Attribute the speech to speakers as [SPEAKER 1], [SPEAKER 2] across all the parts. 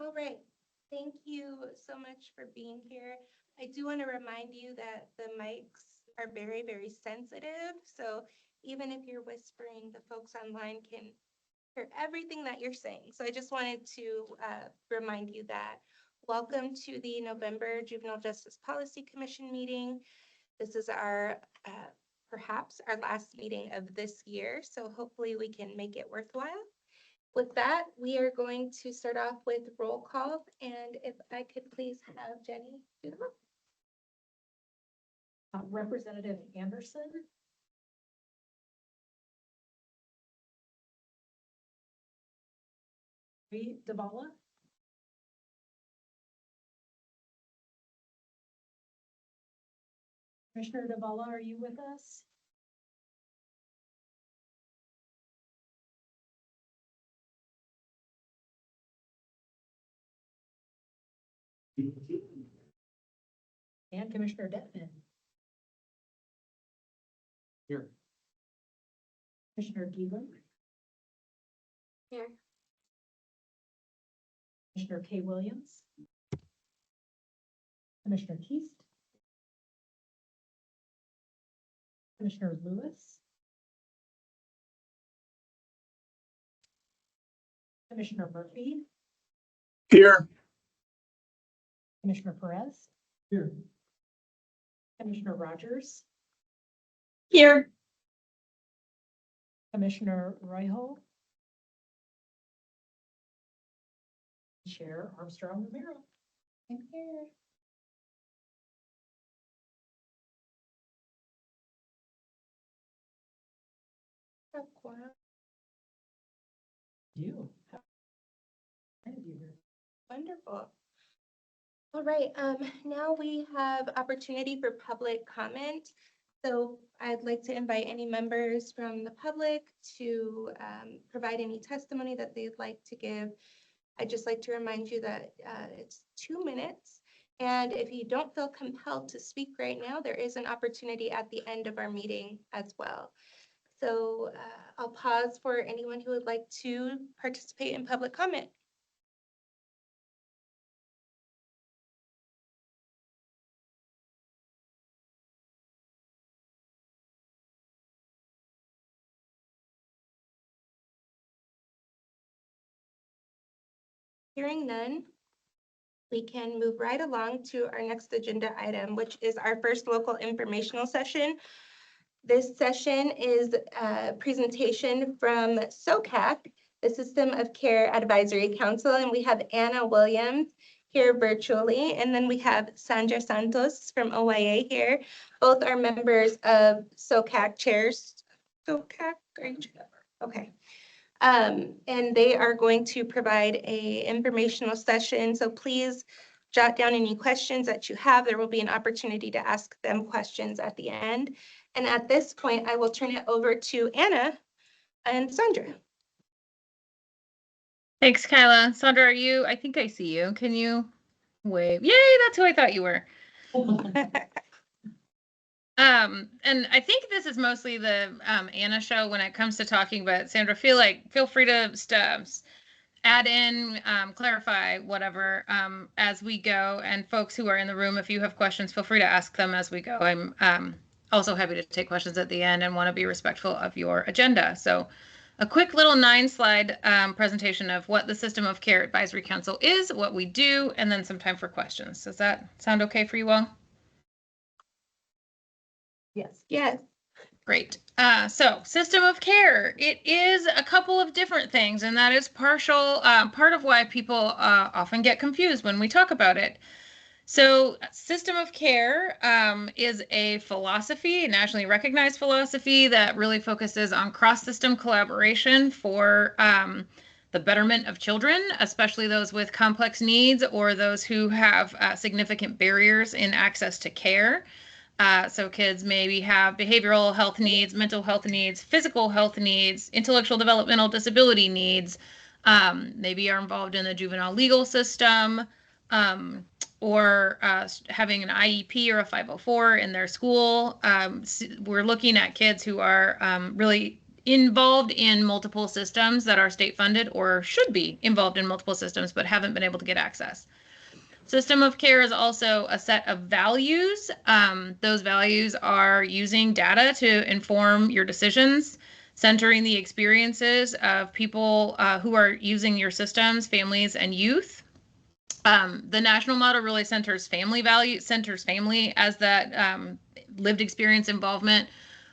[SPEAKER 1] All right. Thank you so much for being here. I do want to remind you that the mics are very, very sensitive. So even if you're whispering, the folks online can hear everything that you're saying. So I just wanted to remind you that. Welcome to the November Juvenile Justice Policy Commission meeting. This is our perhaps our last meeting of this year. So hopefully we can make it worthwhile. With that, we are going to start off with roll call, and if I could please have Jenny do the roll.
[SPEAKER 2] Representative Anderson. Davala. Commissioner Davala, are you with us? And Commissioner Detman.
[SPEAKER 3] Here.
[SPEAKER 2] Commissioner Giebel.
[SPEAKER 1] Here.
[SPEAKER 2] Commissioner K. Williams. Commissioner Keast. Commissioner Lewis. Commissioner Murphy.
[SPEAKER 3] Here.
[SPEAKER 2] Commissioner Perez.
[SPEAKER 3] Here.
[SPEAKER 2] Commissioner Rogers.
[SPEAKER 1] Here.
[SPEAKER 2] Commissioner Royho. Chair Armstrong Romero.
[SPEAKER 1] I'm here. Have quorum.
[SPEAKER 2] You. How many of you here?
[SPEAKER 1] Wonderful. All right, now we have opportunity for public comment. So I'd like to invite any members from the public to provide any testimony that they'd like to give. I'd just like to remind you that it's 2 minutes. And if you don't feel compelled to speak right now, there is an opportunity at the end of our meeting as well. So I'll pause for anyone who would like to participate in public comment. Hearing none, we can move right along to our next agenda item, which is our first local informational session. This session is a presentation from SOCAC, the System of Care Advisory Council, and we have Anna Williams here virtually, and then we have Sandra Santos from OYA here. Both are members of SOCAC chairs. SOCAC, are you? Okay. And they are going to provide a informational session. So please jot down any questions that you have. There will be an opportunity to ask them questions at the end. And at this point, I will turn it over to Anna and Sandra.
[SPEAKER 4] Thanks, Kyla. Sandra, are you? I think I see you. Can you wave? Yay, that's who I thought you were. And I think this is mostly the Anna show when it comes to talking, but Sandra, feel free to add in, clarify, whatever, as we go. And folks who are in the room, if you have questions, feel free to ask them as we go. I'm also happy to take questions at the end and want to be respectful of your agenda. So a quick little 9-slide presentation of what the System of Care Advisory Council is, what we do, and then some time for questions. Does that sound okay for you all?
[SPEAKER 2] Yes.
[SPEAKER 1] Yes.
[SPEAKER 4] Great. So System of Care, it is a couple of different things, and that is part of why people often get confused when we talk about it. So System of Care is a philosophy, a nationally recognized philosophy that really focuses on cross-system collaboration for the betterment of children, especially those with complex needs or those who have significant barriers in access to care. So kids maybe have behavioral health needs, mental health needs, physical health needs, intellectual developmental disability needs, maybe are involved in the juvenile legal system, or having an IEP or a 504 in their school. We're looking at kids who are really involved in multiple systems that are state funded or should be involved in multiple systems but haven't been able to get access. System of care is also a set of values. Those values are using data to inform your decisions, centering the experiences of people who are using your systems, families, and youth. The national model really centers family as that lived experience involvement.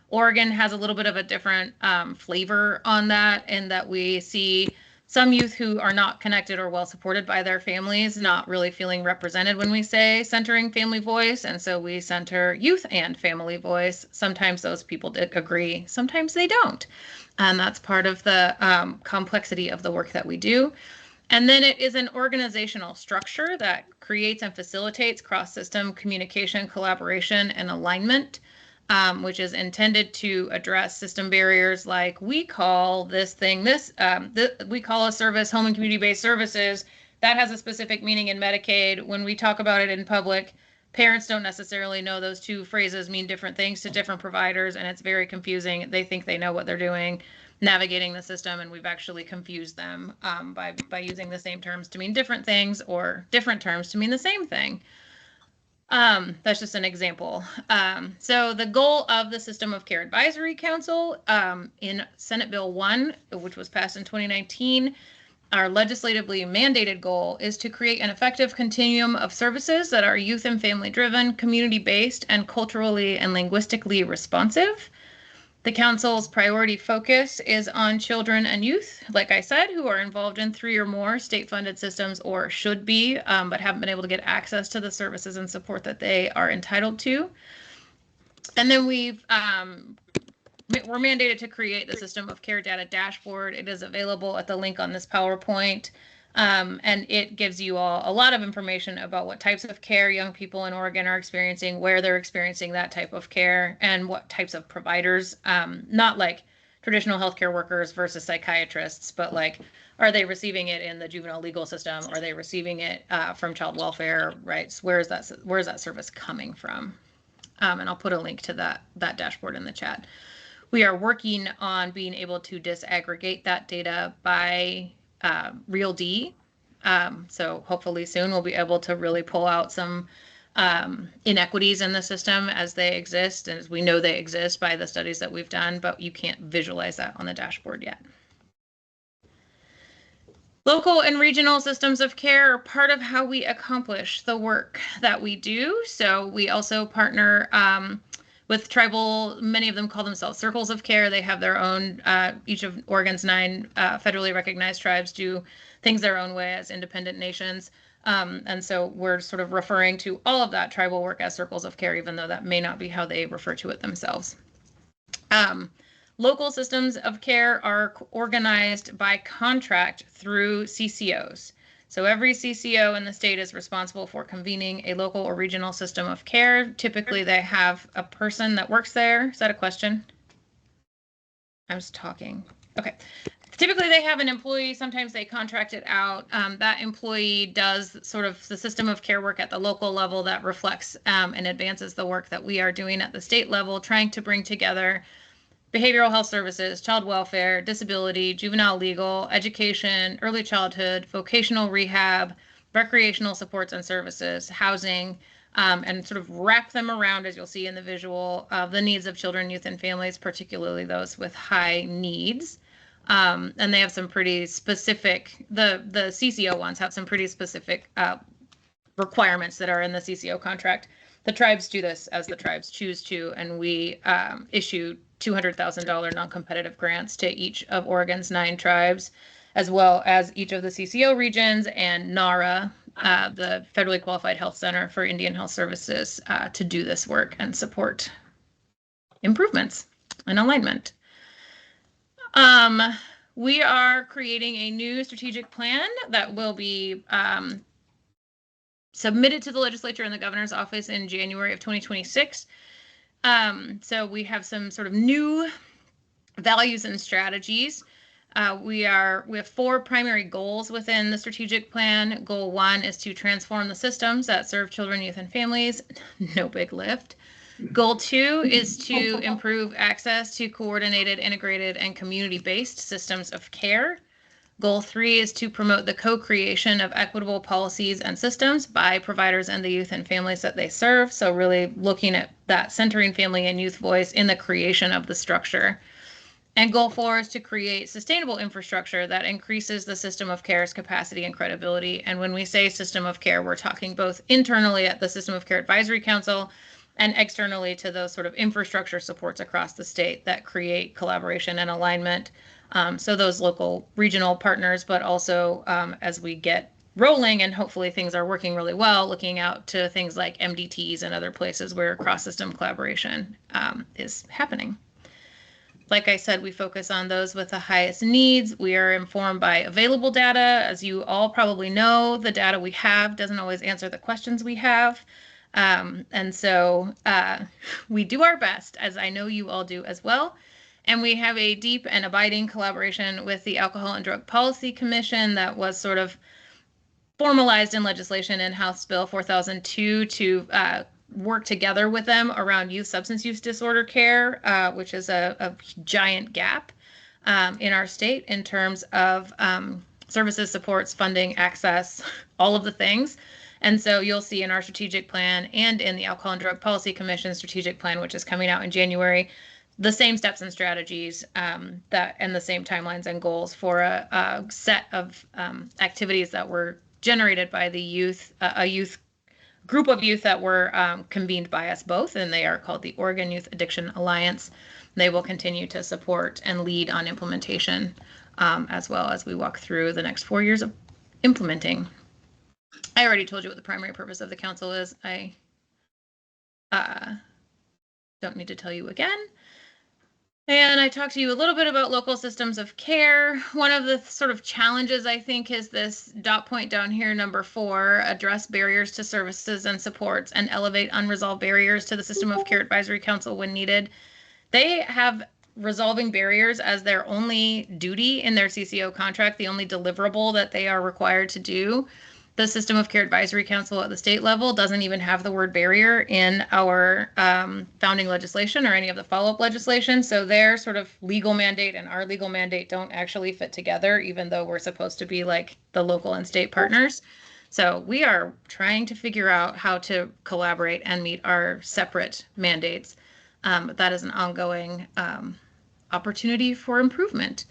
[SPEAKER 4] Oregon has a little bit of a different flavor on that, in that we see some youth who are not connected or well supported by their families, not really feeling represented when we say centering family voice. And so we center youth and family voice. Sometimes those people agree, sometimes they don't. And that's part of the complexity of the work that we do. And then it is an organizational structure that creates and facilitates cross-system communication, collaboration, and alignment. Which is intended to address system barriers like we call this thing, we call a service home and community-based services. That has a specific meaning in Medicaid. When we talk about it in public, parents don't necessarily know those two phrases mean different things to different providers, and it's very confusing. They think they know what they're doing navigating the system, and we've actually confused them by using the same terms to mean different things or different terms to mean the same thing. That's just an example. So the goal of the System of Care Advisory Council in Senate Bill 1, which was passed in 2019, our legislatively mandated goal is to create an effective continuum of services that are youth and family driven, community-based, and culturally and linguistically responsive. The council's priority focus is on children and youth, like I said, who are involved in 3 or more state-funded systems or should be, but haven't been able to get access to the services and support that they are entitled to. And then we're mandated to create the System of Care data dashboard. It is available at the link on this PowerPoint. And it gives you all a lot of information about what types of care young people in Oregon are experiencing, where they're experiencing that type of care, and what types of providers, not like traditional healthcare workers versus psychiatrists, but like, are they receiving it in the juvenile legal system? Are they receiving it from child welfare, right? So where is that service coming from? And I'll put a link to that dashboard in the chat. We are working on being able to disaggregate that data by Real D. So hopefully soon we'll be able to really pull out some inequities in the system as they exist, and as we know they exist by the studies that we've done, but you can't visualize that on the dashboard yet. Local and regional systems of care are part of how we accomplish the work that we do. So we also partner with tribal, many of them call themselves circles of care. They have their own, each of Oregon's 9 federally recognized tribes do things their own way as independent nations. And so we're sort of referring to all of that tribal work as circles of care, even though that may not be how they refer to it themselves. Local systems of care are organized by contract through CCOs. So every CCO in the state is responsible for convening a local or regional system of care. Typically, they have a person that works there. Is that a question? I was talking. Okay. Typically, they have an employee. Sometimes they contract it out. That employee does sort of the system of care work at the local level that reflects and advances the work that we are doing at the state level, trying to bring together behavioral health services, child welfare, disability, juvenile legal, education, early childhood, vocational rehab, recreational supports and services, housing, and sort of wrap them around, as you'll see in the visual, of the needs of children, youth, and families, particularly those with high needs. And they have some pretty specific, the CCO ones have some pretty specific requirements that are in the CCO contract. The tribes do this as the tribes choose to, and we issue $200,000 non-competitive grants to each of Oregon's 9 tribes, as well as each of the CCO regions and NARA, the Federally Qualified Health Center for Indian Health Services, to do this work and support improvements and alignment. We are creating a new strategic plan that will be submitted to the legislature and the governor's office in January of 2026. So we have some sort of new values and strategies. We have 4 primary goals within the strategic plan. Goal 1 is to transform the systems that serve children, youth, and families. No big lift. Goal 2 is to improve access to coordinated, integrated, and community-based systems of care. Goal 3 is to promote the co-creation of equitable policies and systems by providers and the youth and families that they serve. So really looking at that centering family and youth voice in the creation of the structure. And goal 4 is to create sustainable infrastructure that increases the system of care's capacity and credibility. And when we say system of care, we're talking both internally at the System of Care Advisory Council and externally to those sort of infrastructure supports across the state that create collaboration and alignment. So those local regional partners, but also as we get rolling and hopefully things are working really well, looking out to things like MDTs and other places where cross-system collaboration is happening. Like I said, we focus on those with the highest needs. We are informed by available data. As you all probably know, the data we have doesn't always answer the questions we have. And so we do our best, as I know you all do as well. And we have a deep and abiding collaboration with the Alcohol and Drug Policy Commission that was sort of formalized in legislation in House Bill 4002 to work together with them around youth substance use disorder care, which is a giant gap in our state in terms of services, supports, funding, access, all of the things. And so you'll see in our strategic plan and in the Alcohol and Drug Policy Commission strategic plan, which is coming out in January, the same steps and strategies that and the same timelines and goals for a set of activities that were generated by the youth, a youth group of youth that were convened by us both, and they are called the Oregon Youth Addiction Alliance. They will continue to support and lead on implementation as well as we walk through the next 4 years of implementing. I already told you what the primary purpose of the council is. I don't need to tell you again. And I talked to you a little bit about local systems of care. One of the sort of challenges, I think, is this dot point down here, number 4, address barriers to services and supports and elevate unresolved barriers to the System of Care Advisory Council when needed. They have resolving barriers as their only duty in their CCO contract, the only deliverable that they are required to do. The System of Care Advisory Council at the state level doesn't even have the word barrier in our founding legislation or any of the follow-up legislation. So their sort of legal mandate and our legal mandate don't actually fit together, even though we're supposed to be like the local and state partners. So we are trying to figure out how to collaborate and meet our separate mandates. But that is an ongoing opportunity for improvement.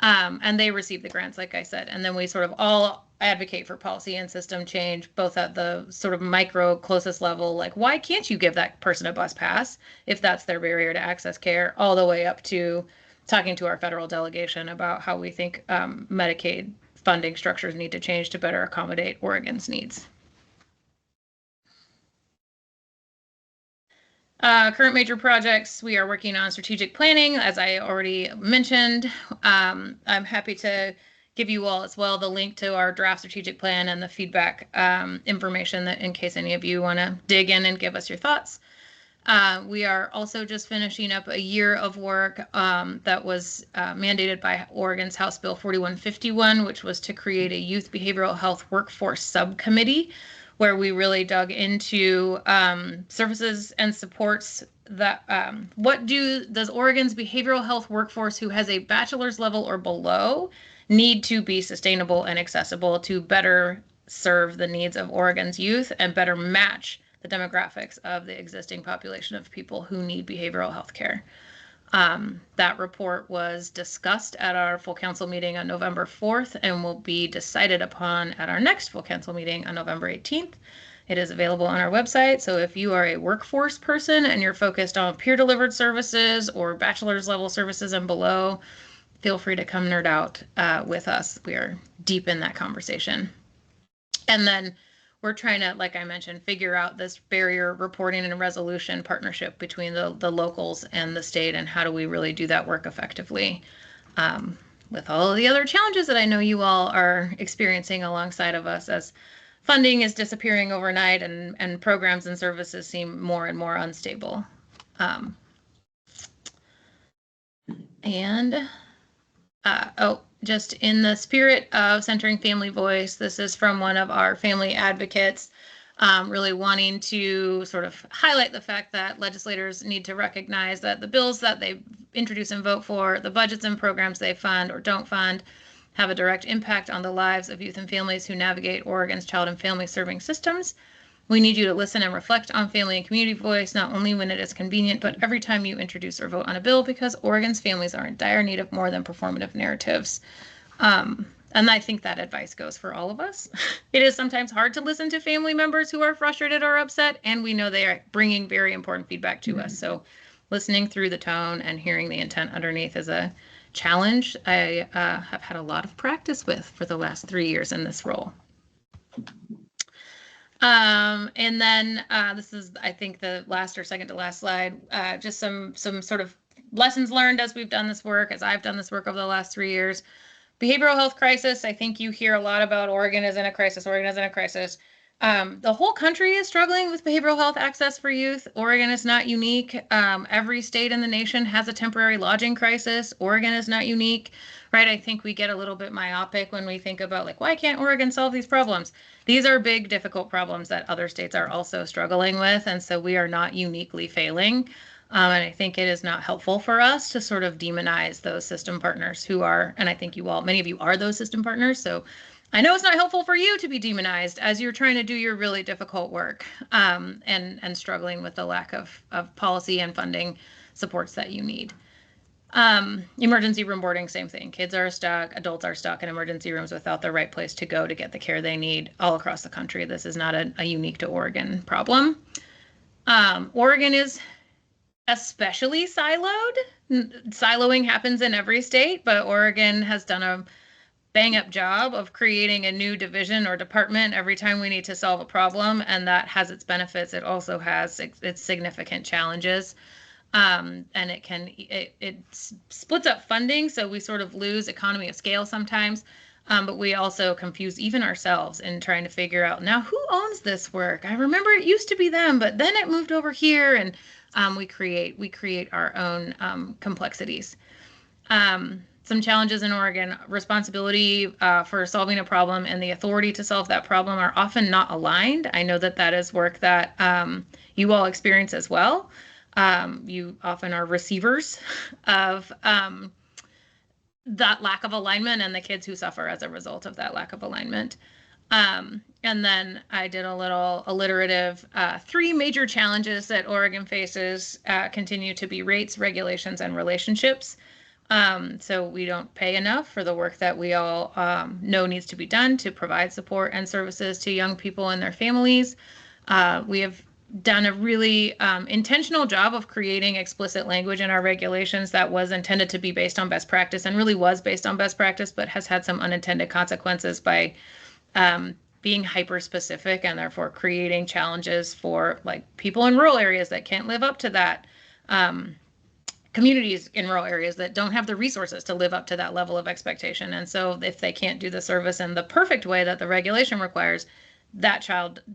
[SPEAKER 4] And they receive the grants, like I said. And then we sort of all advocate for policy and system change, both at the sort of micro closest level, like why can't you give that person a bus pass if that's their barrier to access care, all the way up to talking to our federal delegation about how we think Medicaid funding structures need to change to better accommodate Oregon's needs. Current major projects, we are working on strategic planning, as I already mentioned. I'm happy to give you all as well the link to our draft strategic plan and the feedback information that in case any of you want to dig in and give us your thoughts. We are also just finishing up a year of work that was mandated by Oregon's House Bill 4151, which was to create a youth behavioral health workforce subcommittee, where we really dug into services and supports that what does Oregon's behavioral health workforce who has a bachelor's level or below need to be sustainable and accessible to better serve the needs of Oregon's youth and better match the demographics of the existing population of people who need behavioral health care. That report was discussed at our full council meeting on November 4th and will be decided upon at our next full council meeting on November 18th. It is available on our website. So if you are a workforce person and you're focused on peer delivered services or bachelor's level services and below, feel free to come nerd out with us. We are deep in that conversation. And then we're trying to, like I mentioned, figure out this barrier reporting and resolution partnership between the locals and the state, and how do we really do that work effectively with all of the other challenges that I know you all are experiencing alongside of us as funding is disappearing overnight and programs and services seem more and more unstable. Just in the spirit of centering family voice, this is from one of our family advocates. really wanting to sort of highlight the fact that legislators need to recognize that the bills that they introduce and vote for, the budgets and programs they fund or don't fund, have a direct impact on the lives of youth and families who navigate Oregon's child and family serving systems. We need you to listen and reflect on family and community voice, not only when it is convenient, but every time you introduce or vote on a bill, because Oregon's families are in dire need of more than performative narratives. And I think that advice goes for all of us. It is sometimes hard to listen to family members who are frustrated or upset, and we know they are bringing very important feedback to us. So listening through the tone and hearing the intent underneath is a challenge I have had a lot of practice with for the last 3 years in this role. And then this is, I think, the last or second to last slide, just some sort of lessons learned as we've done this work, as I've done this work over the last 3 years. Behavioral health crisis. I think you hear a lot about Oregon is in a crisis. Oregon is in a crisis. The whole country is struggling with behavioral health access for youth. Oregon is not unique. Every state in the nation has a temporary lodging crisis. Oregon is not unique, right? I think we get a little bit myopic when we think about like, why can't Oregon solve these problems? These are big, difficult problems that other states are also struggling with. And so we are not uniquely failing. And I think it is not helpful for us to sort of demonize those system partners who are, and I think you all, many of you are those system partners. So I know it's not helpful for you to be demonized as you're trying to do your really difficult work and struggling with the lack of policy and funding supports that you need. Emergency room boarding, same thing. Kids are stuck, adults are stuck in emergency rooms without the right place to go to get the care they need all across the country. This is not a unique to Oregon problem. Oregon is especially siloed. Siloing happens in every state, but Oregon has done a bang up job of creating a new division or department every time we need to solve a problem. And that has its benefits. It also has its significant challenges. And it splits up funding. So we sort of lose economy of scale sometimes. But we also confuse even ourselves in trying to figure out now who owns this work. I remember it used to be them, but then it moved over here, and we create our own complexities. Some challenges in Oregon: responsibility for solving a problem and the authority to solve that problem are often not aligned. I know that is work that you all experience as well. You often are receivers of that lack of alignment and the kids who suffer as a result of that lack of alignment. And then I did a little alliterative, 3 major challenges that Oregon faces continue to be rates, regulations, and relationships. So we don't pay enough for the work that we all know needs to be done to provide support and services to young people and their families. We have done a really intentional job of creating explicit language in our regulations that was intended to be based on best practice and really was based on best practice, but has had some unintended consequences by being hyper specific and therefore creating challenges for like people in rural areas that can't live up to that, communities in rural areas that don't have the resources to live up to that level of expectation. And so if they can't do the service in the perfect way that the regulation requires, that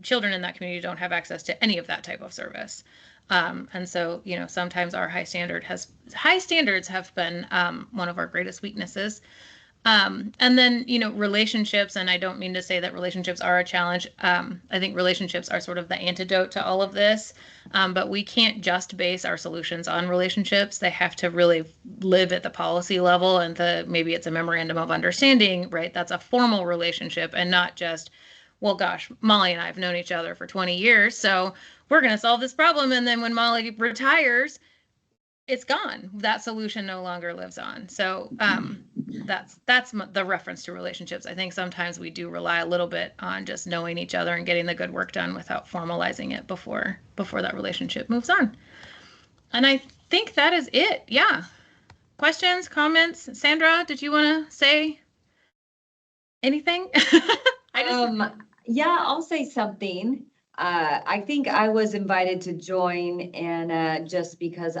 [SPEAKER 4] children in that community don't have access to any of that type of service. And so, sometimes our high standards have been one of our greatest weaknesses. And then, relationships, and I don't mean to say that relationships are a challenge. I think relationships are sort of the antidote to all of this, but we can't just base our solutions on relationships. They have to really live at the policy level, and maybe it's a memorandum of understanding, right? That's a formal relationship and not just, well, gosh, Molly and I have known each other for 20 years, so we're going to solve this problem. And then when Molly retires, it's gone. That solution no longer lives on. So that's the reference to relationships. I think sometimes we do rely a little bit on just knowing each other and getting the good work done without formalizing it before that relationship moves on. And I think that is it. Yeah. Questions, comments? Sandra, did you want to say anything?
[SPEAKER 5] Yeah, I'll say something. I think I was invited to join, and just because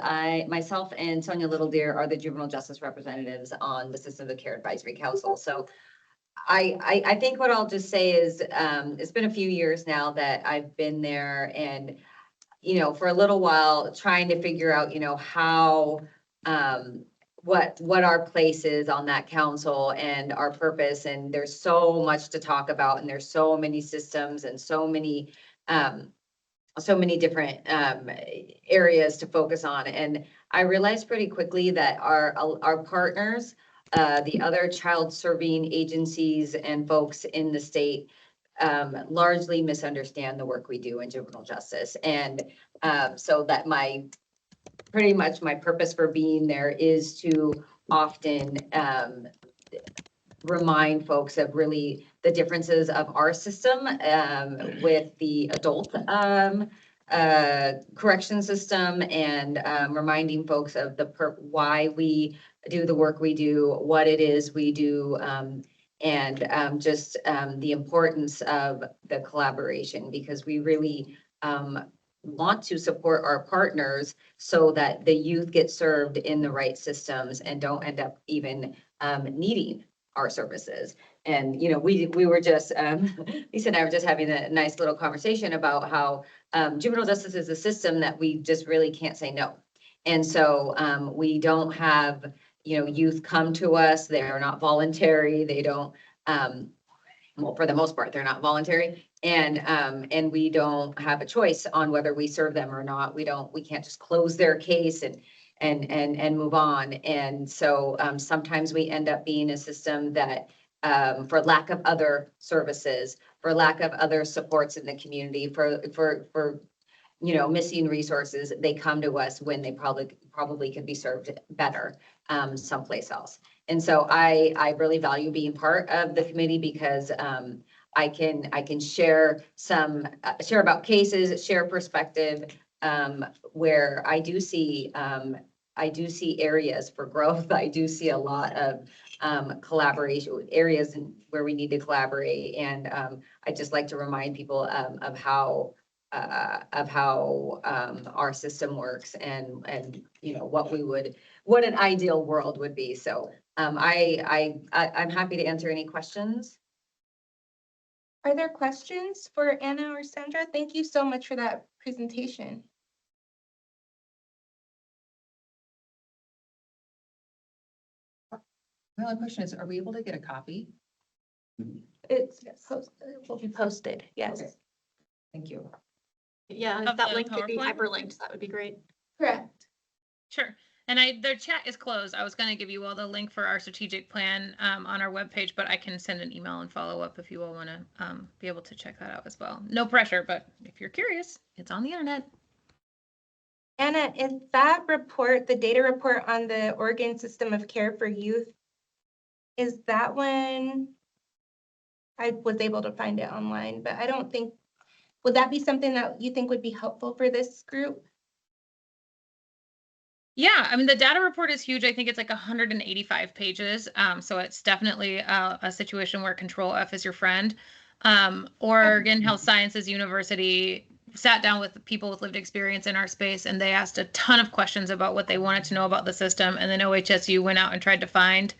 [SPEAKER 5] myself and Sonia Little Deer are the juvenile justice representatives on the System of Care Advisory Council. So I think what I'll just say is it's been a few years now that I've been there, and for a little while trying to figure out how what our place is on that council and our purpose. And there's so much to talk about, and there's so many systems and so many so many different areas to focus on. And I realized pretty quickly that our partners, the other child serving agencies and folks in the state, largely misunderstand the work we do in juvenile justice. And so that pretty much my purpose for being there is to often remind folks of really the differences of our system with the adult correction system, and reminding folks of why we do the work we do, what it is we do, and just the importance of the collaboration, because we really want to support our partners so that the youth get served in the right systems and don't end up even needing our services. And, you know, we were just, Lisa and I were just having a nice little conversation about how juvenile justice is a system that we just really can't say no. And so we don't have, you know, youth come to us, they're not voluntary, they don't, well, for the most part, they're not voluntary. And we don't have a choice on whether we serve them or not. We can't just close their case and move on. And so sometimes we end up being a system that for lack of other services, for lack of other supports in the community, for you know, missing resources, they come to us when they probably could be served better someplace else. And so I really value being part of the committee, because I can share about cases, share perspective, where I do see areas for growth. I do see a lot of collaboration areas where we need to collaborate. And I just like to remind people of how our system works, and you know, what an ideal world would be. So I'm happy to answer any questions.
[SPEAKER 1] Are there questions for Anna or Sandra? Thank you so much for that presentation.
[SPEAKER 2] My only question is, are we able to get a copy?
[SPEAKER 1] It will be posted, yes.
[SPEAKER 2] Okay. Thank you.
[SPEAKER 6] Yeah,
[SPEAKER 4] Of
[SPEAKER 6] if that
[SPEAKER 4] the
[SPEAKER 6] link could be
[SPEAKER 4] PowerPoint?
[SPEAKER 6] hyperlinked, that would be great.
[SPEAKER 1] Correct.
[SPEAKER 4] Sure. And their chat is closed. I was going to give you all the link for our strategic plan on our webpage, but I can send an email and follow up if you all want to be able to check that out as well. No pressure, but if you're curious, it's on the internet.
[SPEAKER 1] Anna, is that report, the data report on the Oregon System of Care for Youth, is that one? I was able to find it online, but I don't think, would that be something that you think would be helpful for this group?
[SPEAKER 4] Yeah, I mean, the data report is huge. I think it's like 185 pages. So it's definitely a situation where Control F is your friend. Oregon Health Sciences University sat down with people with lived experience in our space, and they asked a ton of questions about what they wanted to know about the system. And then OHSU went out and tried to find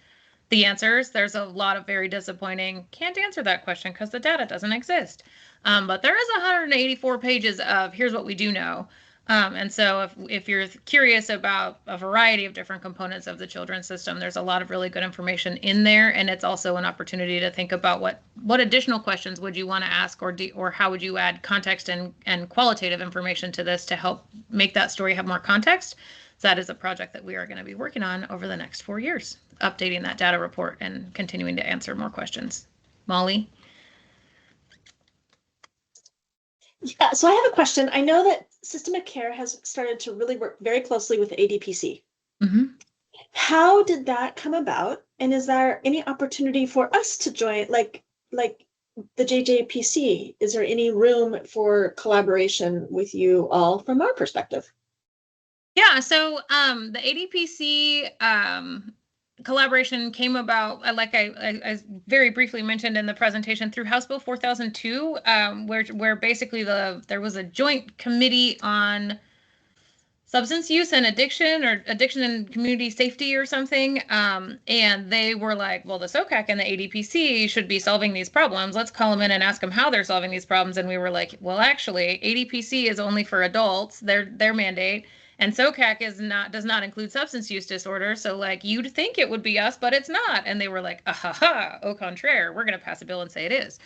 [SPEAKER 4] the answers. There's a lot of very disappointing, can't answer that question because the data doesn't exist. But there is 184 pages of here's what we do know. And so if you're curious about a variety of different components of the children's system, there's a lot of really good information in there. And it's also an opportunity to think about what additional questions would you want to ask, or how would you add context and qualitative information to this to help make that story have more context. So that is a project that we are going to be working on over the next 4 years, updating that data report and continuing to answer more questions. Molly?
[SPEAKER 7] Yeah, so I have a question. I know that System of Care has started to really work very closely with ADPC.
[SPEAKER 4] Mm-hmm.
[SPEAKER 7] How did that come about? And is there any opportunity for us to join, like the JJPC? Is there any room for collaboration with you all from our perspective?
[SPEAKER 4] Yeah, so the ADPC collaboration came about, like I very briefly mentioned in the presentation, through House Bill 4002, where basically there was a joint committee on substance use and addiction, or addiction and community safety or something. And they were like, well, the SOCAC and the ADPC should be solving these problems. Let's call them in and ask them how they're solving these problems. And we were like, well, actually, ADPC is only for adults, their mandate. And SOCAC does not include substance use disorder. So like, you'd think it would be us, but it's not. And they were like, au contraire, we're going to pass a bill and say it is.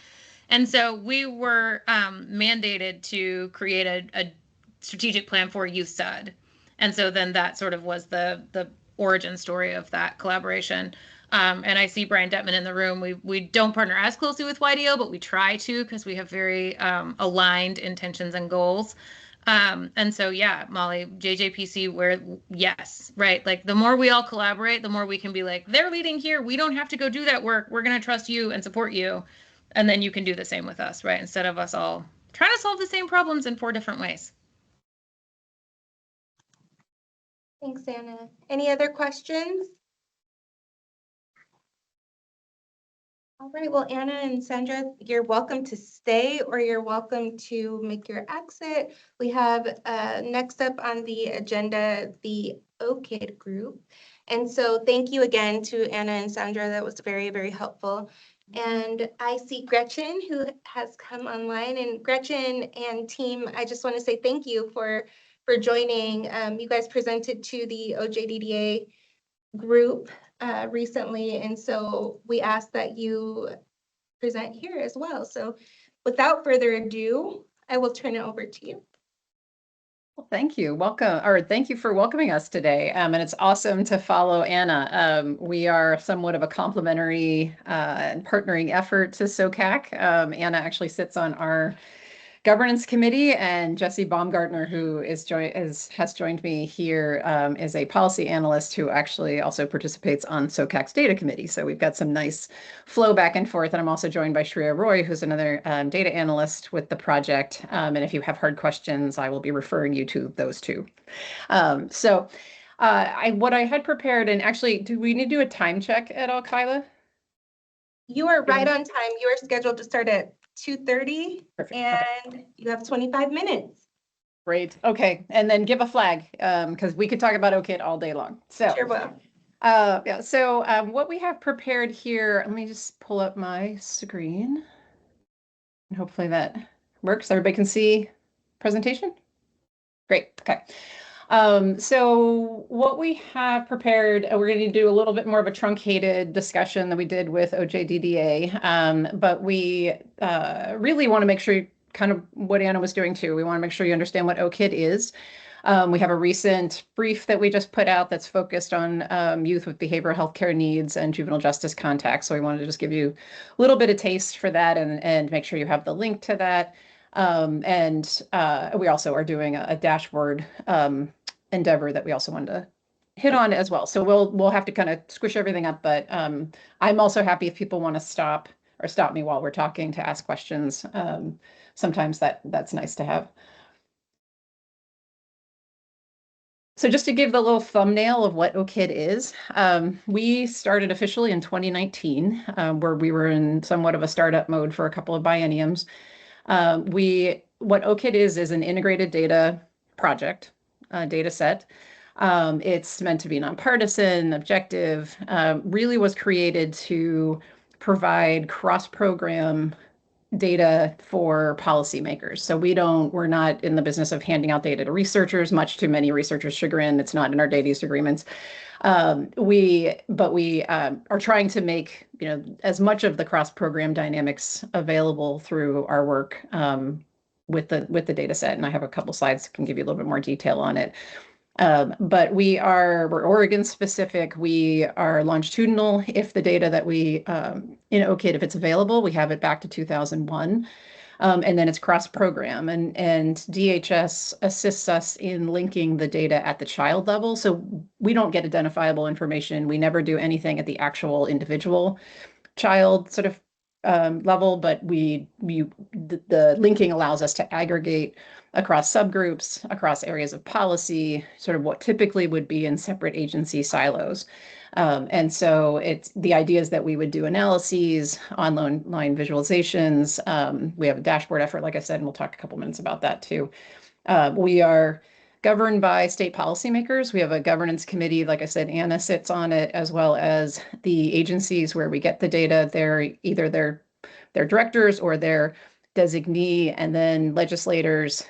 [SPEAKER 4] And so we were mandated to create a strategic plan for youth stud. And so then that sort of was the origin story of that collaboration. And I see Brian Detman in the room. We don't partner as closely with YDO, but we try to because we have very aligned intentions and goals. And so, yeah, Molly, JJPC, where, yes, right. Like the more we all collaborate, the more we can be like, they're leading here. We don't have to go do that work. We're going to trust you and support you. And then you can do the same with us, right? Instead of us all trying to solve the same problems in 4 different ways.
[SPEAKER 1] Thanks, Anna. Any other questions? All right, well, Anna and Sandra, you're welcome to stay or you're welcome to make your exit. We have next up on the agenda, the OKID group. And so thank you again to Anna and Sandra. That was very, very helpful. And I see Gretchen who has come online, and Gretchen and team, I just want to say thank you for joining. You guys presented to the OJDDA group recently, and so we ask that you present here as well. So without further ado, I will turn it over to you.
[SPEAKER 8] Well, thank you. Thank you for welcoming us today. And it's awesome to follow Anna. We are somewhat of a complementary and partnering effort to SOCAC. Anna actually sits on our governance committee, and Jesse Baumgartner, who has joined me here, is a policy analyst who actually also participates on SOCAC's data committee. So we've got some nice flow back and forth. And I'm also joined by Shreya Roy, who's another data analyst with the project. And if you have hard questions, I will be referring you to those two. What I had prepared, and actually, do we need to do a time check at all, Kyla?
[SPEAKER 1] You are right on time. You are scheduled to start at 2:30
[SPEAKER 8] Perfect.
[SPEAKER 1] and you have 25 minutes.
[SPEAKER 8] Great. Okay. And then give a flag, because we could talk about OKID all day long. So
[SPEAKER 1] Sure will.
[SPEAKER 8] yeah. So what we have prepared here, let me just pull up my screen. And hopefully that works. Everybody can see presentation? Great. Okay. So what we have prepared, we're going to do a little bit more of a truncated discussion than we did with OJDDA, but we really want to make sure kind of what Anna was doing too. We want to make sure you understand what OKID is. We have a recent brief that we just put out that's focused on youth with behavioral health care needs and juvenile justice contacts. So we wanted to just give you a little bit of taste for that and make sure you have the link to that. We also are doing a dashboard endeavor that we also wanted to hit on as well. So we'll have to kind of squish everything up, but I'm also happy if people want to stop me while we're talking to ask questions. Sometimes that's nice to have. So just to give the little thumbnail of what OKID is, we started officially in 2019, where we were in somewhat of a startup mode for a couple of bienniums. What OKID is an integrated data project, data set. It's meant to be nonpartisan, objective, really was created to provide cross-program data for policymakers. So we're not in the business of handing out data to researchers, much to many researchers' chagrin. It's not in our data use agreements. We are trying to make as much of the cross-program dynamics available through our work with the data set. And I have a couple slides that can give you a little bit more detail on it. But we're Oregon specific. We are longitudinal. If the data that we in OKID, if it's available, we have it back to 2001. And then it's cross-program, and DHS assists us in linking the data at the child level. So we don't get identifiable information. We never do anything at the actual individual child sort of level, but the linking allows us to aggregate across subgroups, across areas of policy, sort of what typically would be in separate agency silos. And so the idea is that we would do analyses, online visualizations. We have a dashboard effort, like I said, and we'll talk a couple minutes about that too. We are governed by state policymakers. We have a governance committee, like I said, Anna sits on it, as well as the agencies where we get the data. They're either their directors or their designee, and then legislators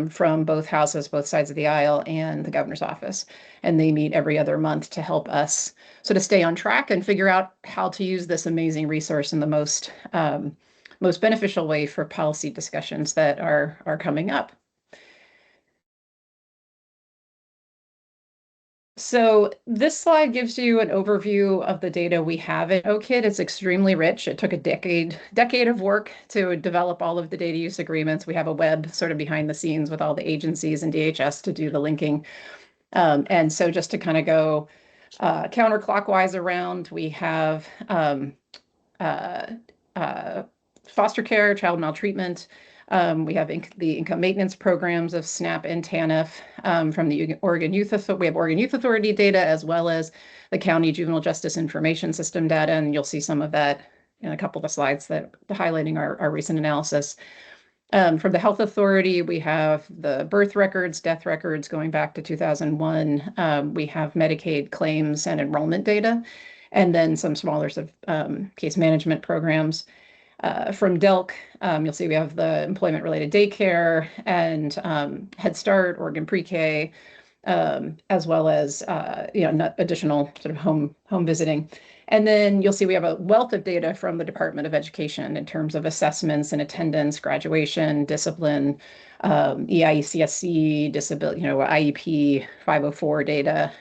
[SPEAKER 8] from both houses, both sides of the aisle, and the governor's office. And they meet every other month to help us sort of stay on track and figure out how to use this amazing resource in the most most beneficial way for policy discussions that are coming up. So this slide gives you an overview of the data we have at OKID. It's extremely rich. It took a decade of work to develop all of the data use agreements. We have a web sort of behind the scenes with all the agencies and DHS to do the linking. And so just to kind of go counterclockwise around, we have foster care, child maltreatment. We have the income maintenance programs of SNAP and TANF from the Oregon Youth Authority. We have Oregon Youth Authority data, as well as the County Juvenile Justice Information System data, and you'll see some of that in a couple of the slides that highlighting our recent analysis. From the Health Authority, we have the birth records, death records going back to 2001. We have Medicaid claims and enrollment data, and then some smaller case management programs. From DELC, you'll see we have the employment-related daycare and Head Start, Oregon Pre-K, as well as additional sort of home visiting. And then you'll see we have a wealth of data from the Department of Education in terms of assessments and attendance, graduation, discipline, EIECSC, disability, IEP 504 data.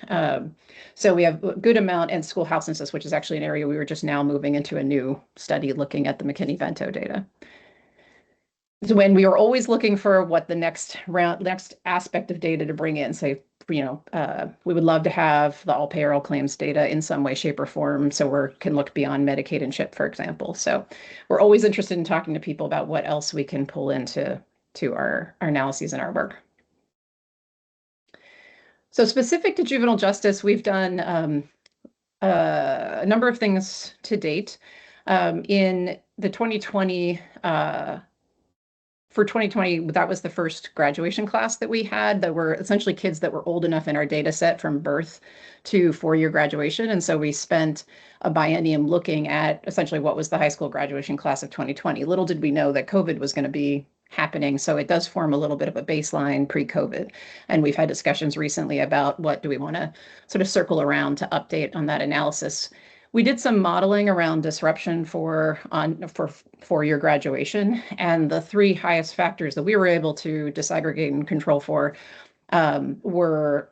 [SPEAKER 8] So we have a good amount, and school house census, which is actually an area we were just now moving into a new study looking at the McKinney-Vento data. So when we were always looking for what the next aspect of data to bring in, so we would love to have the all payroll claims data in some way, shape, or form, so we can look beyond Medicaid and CHIP, for example. So we're always interested in talking to people about what else we can pull into our analyses and our work. So specific to juvenile justice, we've done a number of things to date. In the 2020, for 2020, that was the first graduation class that we had that were essentially kids that were old enough in our data set from birth to 4-year graduation. And so we spent a biennium looking at essentially what was the high school graduation class of 2020. Little did we know that COVID was going to be happening. So it does form a little bit of a baseline pre-COVID. And we've had discussions recently about what do we want to sort of circle around to update on that analysis. We did some modeling around disruption for 4-year graduation, and the 3 highest factors that we were able to disaggregate and control for were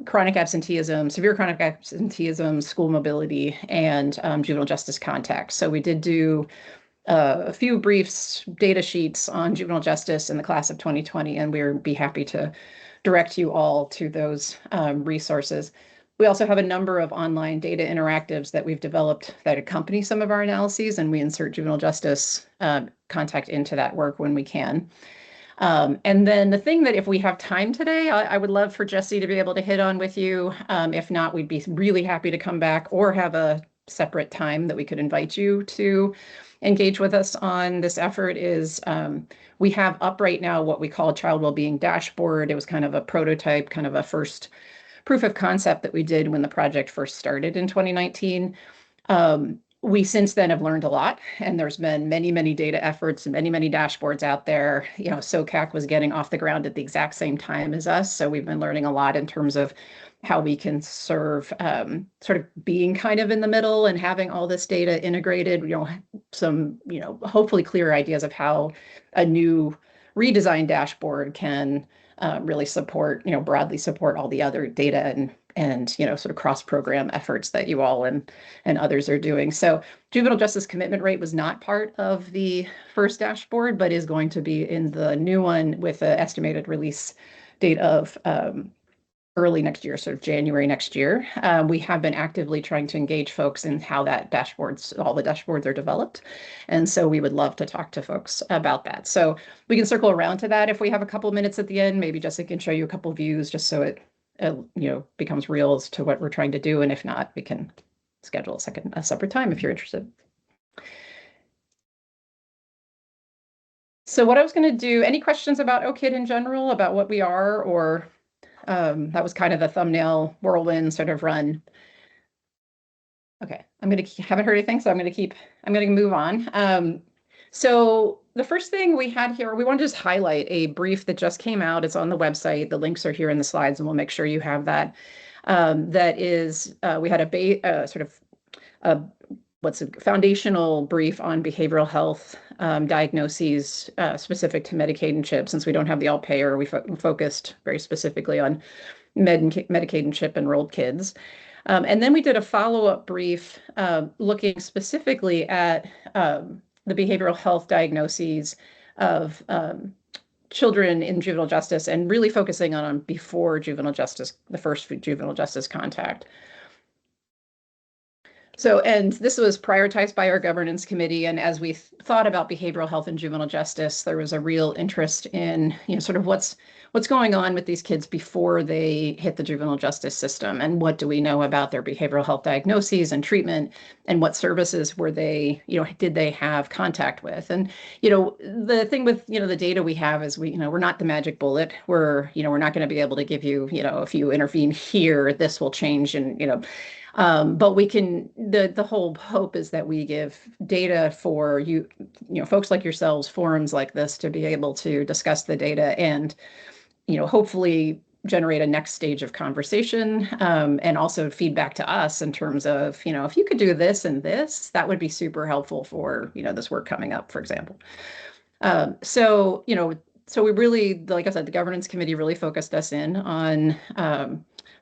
[SPEAKER 8] chronic absenteeism, severe chronic absenteeism, school mobility, and juvenile justice contacts. So we did do a few briefs, data sheets on juvenile justice in the class of 2020, and we'd be happy to direct you all to those resources. We also have a number of online data interactives that we've developed that accompany some of our analyses, and we insert juvenile justice contact into that work when we can. And then the thing that if we have time today, I would love for Jesse to be able to hit on with you. If not, we'd be really happy to come back or have a separate time that we could invite you to engage with us on this effort is we have up right now what we call a child wellbeing dashboard. It was kind of a prototype, kind of a first proof of concept that we did when the project first started in 2019. We since then have learned a lot, and there's been many, many data efforts and many, many dashboards out there. SOCAC was getting off the ground at the exact same time as us. So we've been learning a lot in terms of how we can serve sort of being kind of in the middle and having all this data integrated, some, hopefully clear ideas of how a new redesigned dashboard can really support, broadly support all the other data and sort of cross-program efforts that you all and others are doing. So juvenile justice commitment rate was not part of the first dashboard, but is going to be in the new one with an estimated release date of early next year, sort of January next year. We have been actively trying to engage folks in how that all the dashboards are developed. And so we would love to talk to folks about that. So we can circle around to that if we have a couple of minutes at the end. Maybe Jessica can show you a couple of views just so it becomes real as to what we're trying to do. And if not, we can schedule a separate time if you're interested. So what I was going to do, any questions about OKID in general, about what we are, or that was kind of the thumbnail whirlwind sort of run. Okay, haven't heard anything, so I'm going to move on. So the first thing we had here, we want to just highlight a brief that just came out. It's on the website. The links are here in the slides, and we'll make sure you have that. That is, we had a what's a foundational brief on behavioral health diagnoses specific to Medicaid and CHIP. Since we don't have the all payer, we focused very specifically on Medicaid and CHIP enrolled kids. And then we did a follow-up brief looking specifically at the behavioral health diagnoses of children in juvenile justice and really focusing on before juvenile justice, the first juvenile justice contact. So, and this was prioritized by our governance committee. And as we thought about behavioral health and juvenile justice, there was a real interest in, sort of what's going on with these kids before they hit the juvenile justice system, and what do we know about their behavioral health diagnoses and treatment, and what services were they, did they have contact with? And, the thing with, the data we have is we're not the magic bullet. We're not going to be able to give you, if you intervene here, this will change, and, but we can, the whole hope is that we give data for folks like yourselves, forums like this, to be able to discuss the data and, hopefully generate a next stage of conversation, and also feedback to us in terms of, if you could do this and this, that would be super helpful for, this work coming up, for example. So we really, like I said, the governance committee really focused us in on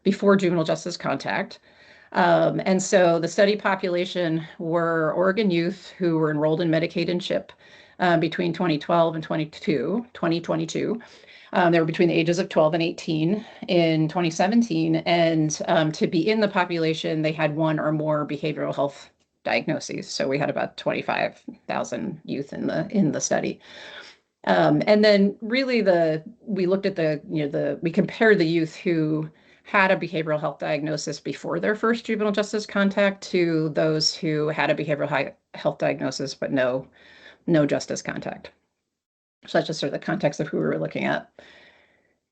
[SPEAKER 8] before juvenile justice contact. And so the study population were Oregon youth who were enrolled in Medicaid and CHIP between 2012 and 2022. They were between the ages of 12 and 18 in 2017. And to be in the population, they had one or more behavioral health diagnoses. So we had about 25,000 youth in the study. And then really we looked at we compared the youth who had a behavioral health diagnosis before their first juvenile justice contact to those who had a behavioral health diagnosis but no justice contact. So that's just sort of the context of who we were looking at.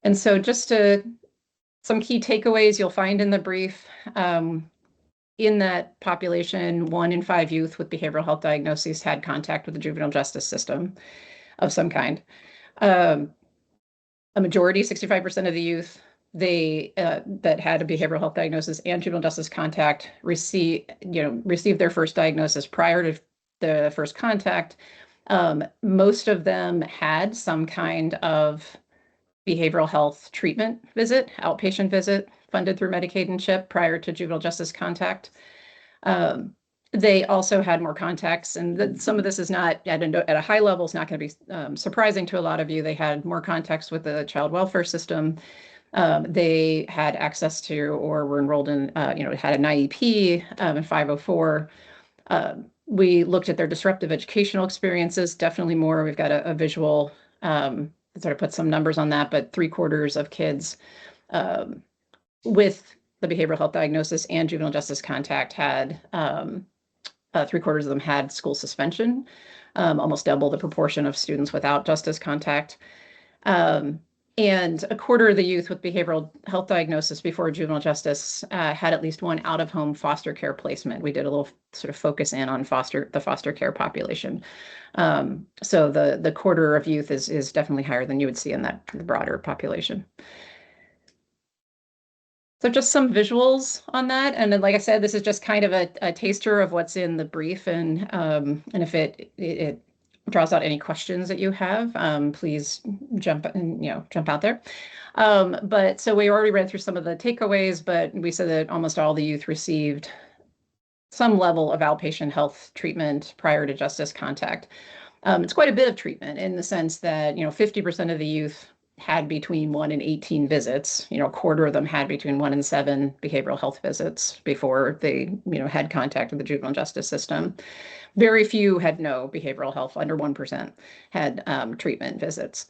[SPEAKER 8] And so just some key takeaways you'll find in the brief. In that population, 1 in 5 youth with behavioral health diagnoses had contact with the juvenile justice system of some kind. A majority, 65% of the youth that had a behavioral health diagnosis and juvenile justice contact received their first diagnosis prior to the first contact. Most of them had some kind of behavioral health treatment visit, outpatient visit, funded through Medicaid and CHIP prior to juvenile justice contact. They also had more contacts, and some of this is not at a high level, it's not going to be surprising to a lot of you. They had more contacts with the child welfare system. They had access to or were enrolled in, had an IEP in 504. We looked at their disruptive educational experiences, definitely more. We've got a visual, sort of put some numbers on that, but 3/4 of kids with the behavioral health diagnosis and juvenile justice contact had, 3/4 of them had school suspension, almost double the proportion of students without justice contact. And 1/4 of the youth with behavioral health diagnosis before juvenile justice had at least one out-of-home foster care placement. We did a little sort of focus in on the foster care population. So the 1/4 of youth is definitely higher than you would see in the broader population. So just some visuals on that. And then, like I said, this is just kind of a taster of what's in the brief. And if it draws out any questions that you have, please jump out there. But so we already read through some of the takeaways, but we said that almost all the youth received some level of outpatient health treatment prior to justice contact. It's quite a bit of treatment in the sense that, 50% of the youth had between 1 and 18 visits. 1/4 of them had between 1 and 7 behavioral health visits before they, had contact with the juvenile justice system. Very few had no behavioral health, under 1% had treatment visits.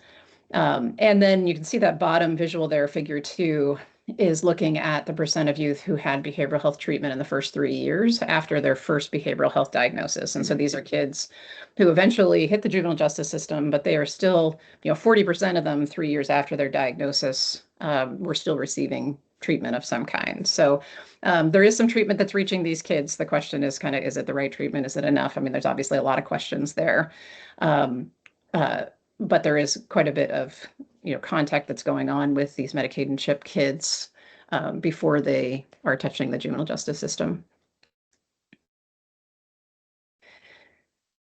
[SPEAKER 8] And then you can see that bottom visual there, figure 2, is looking at the percent of youth who had behavioral health treatment in the first 3 years after their first behavioral health diagnosis. And so these are kids who eventually hit the juvenile justice system, but they are still, 40% of them 3 years after their diagnosis were still receiving treatment of some kind. So there is some treatment that's reaching these kids. The question is kind of, is it the right treatment? Is it enough? I mean, there's obviously a lot of questions there. But there is quite a bit of, contact that's going on with these Medicaid and CHIP kids before they are touching the juvenile justice system.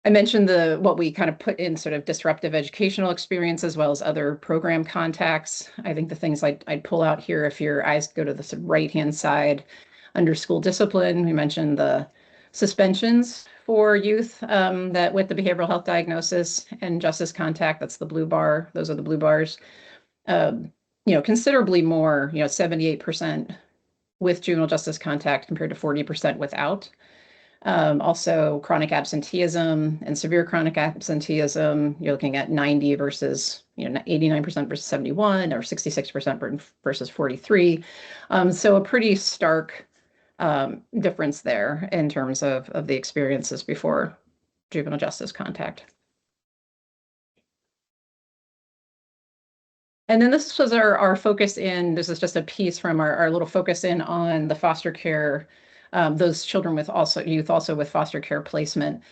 [SPEAKER 8] I mentioned what we kind of put in sort of disruptive educational experience as well as other program contacts. I think the things I'd pull out here, if your eyes go to the sort of right-hand side under school discipline, we mentioned the suspensions for youth that with the behavioral health diagnosis and justice contact, that's the blue bar. Those are the blue bars. Considerably more, 78% with juvenile justice contact compared to 40% without. Also chronic absenteeism and severe chronic absenteeism, you're looking at 90 versus, 89% versus 71 or 66% versus 43. So a pretty stark difference there in terms of the experiences before juvenile justice contact. And then this was our focus in, this is just a piece from our little focus in on the foster care, those children with youth also with foster care placement.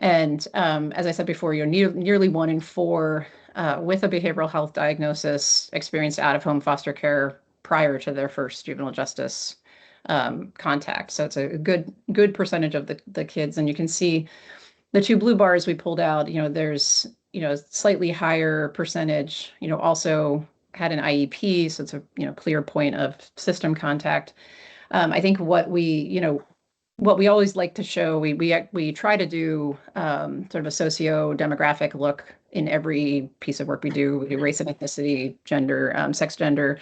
[SPEAKER 8] And as I said before, nearly 1 in 4 with a behavioral health diagnosis experienced out-of-home foster care prior to their first juvenile justice contact. So it's a good percentage of the kids. And you can see the 2 blue bars we pulled out, there's, slightly higher percentage, also had an IEP. So it's a, clear point of system contact. I think what we always like to show, we try to do sort of a socio-demographic look in every piece of work we do. We do race and ethnicity, gender, sex, gender,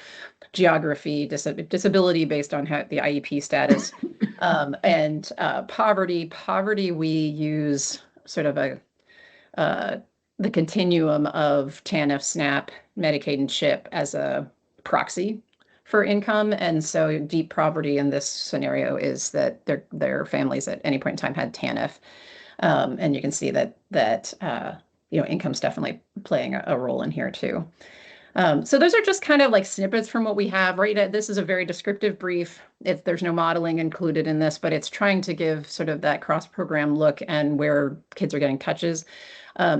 [SPEAKER 8] geography, disability based on the IEP status, and poverty. Poverty, we use sort of the continuum of TANF, SNAP, Medicaid, and CHIP as a proxy for income. And so deep poverty in this scenario is that their families at any point in time had TANF. And you can see that income's definitely playing a role in here too. So those are just kind of like snippets from what we have, right? This is a very descriptive brief. There's no modeling included in this, but it's trying to give sort of that cross-program look and where kids are getting touches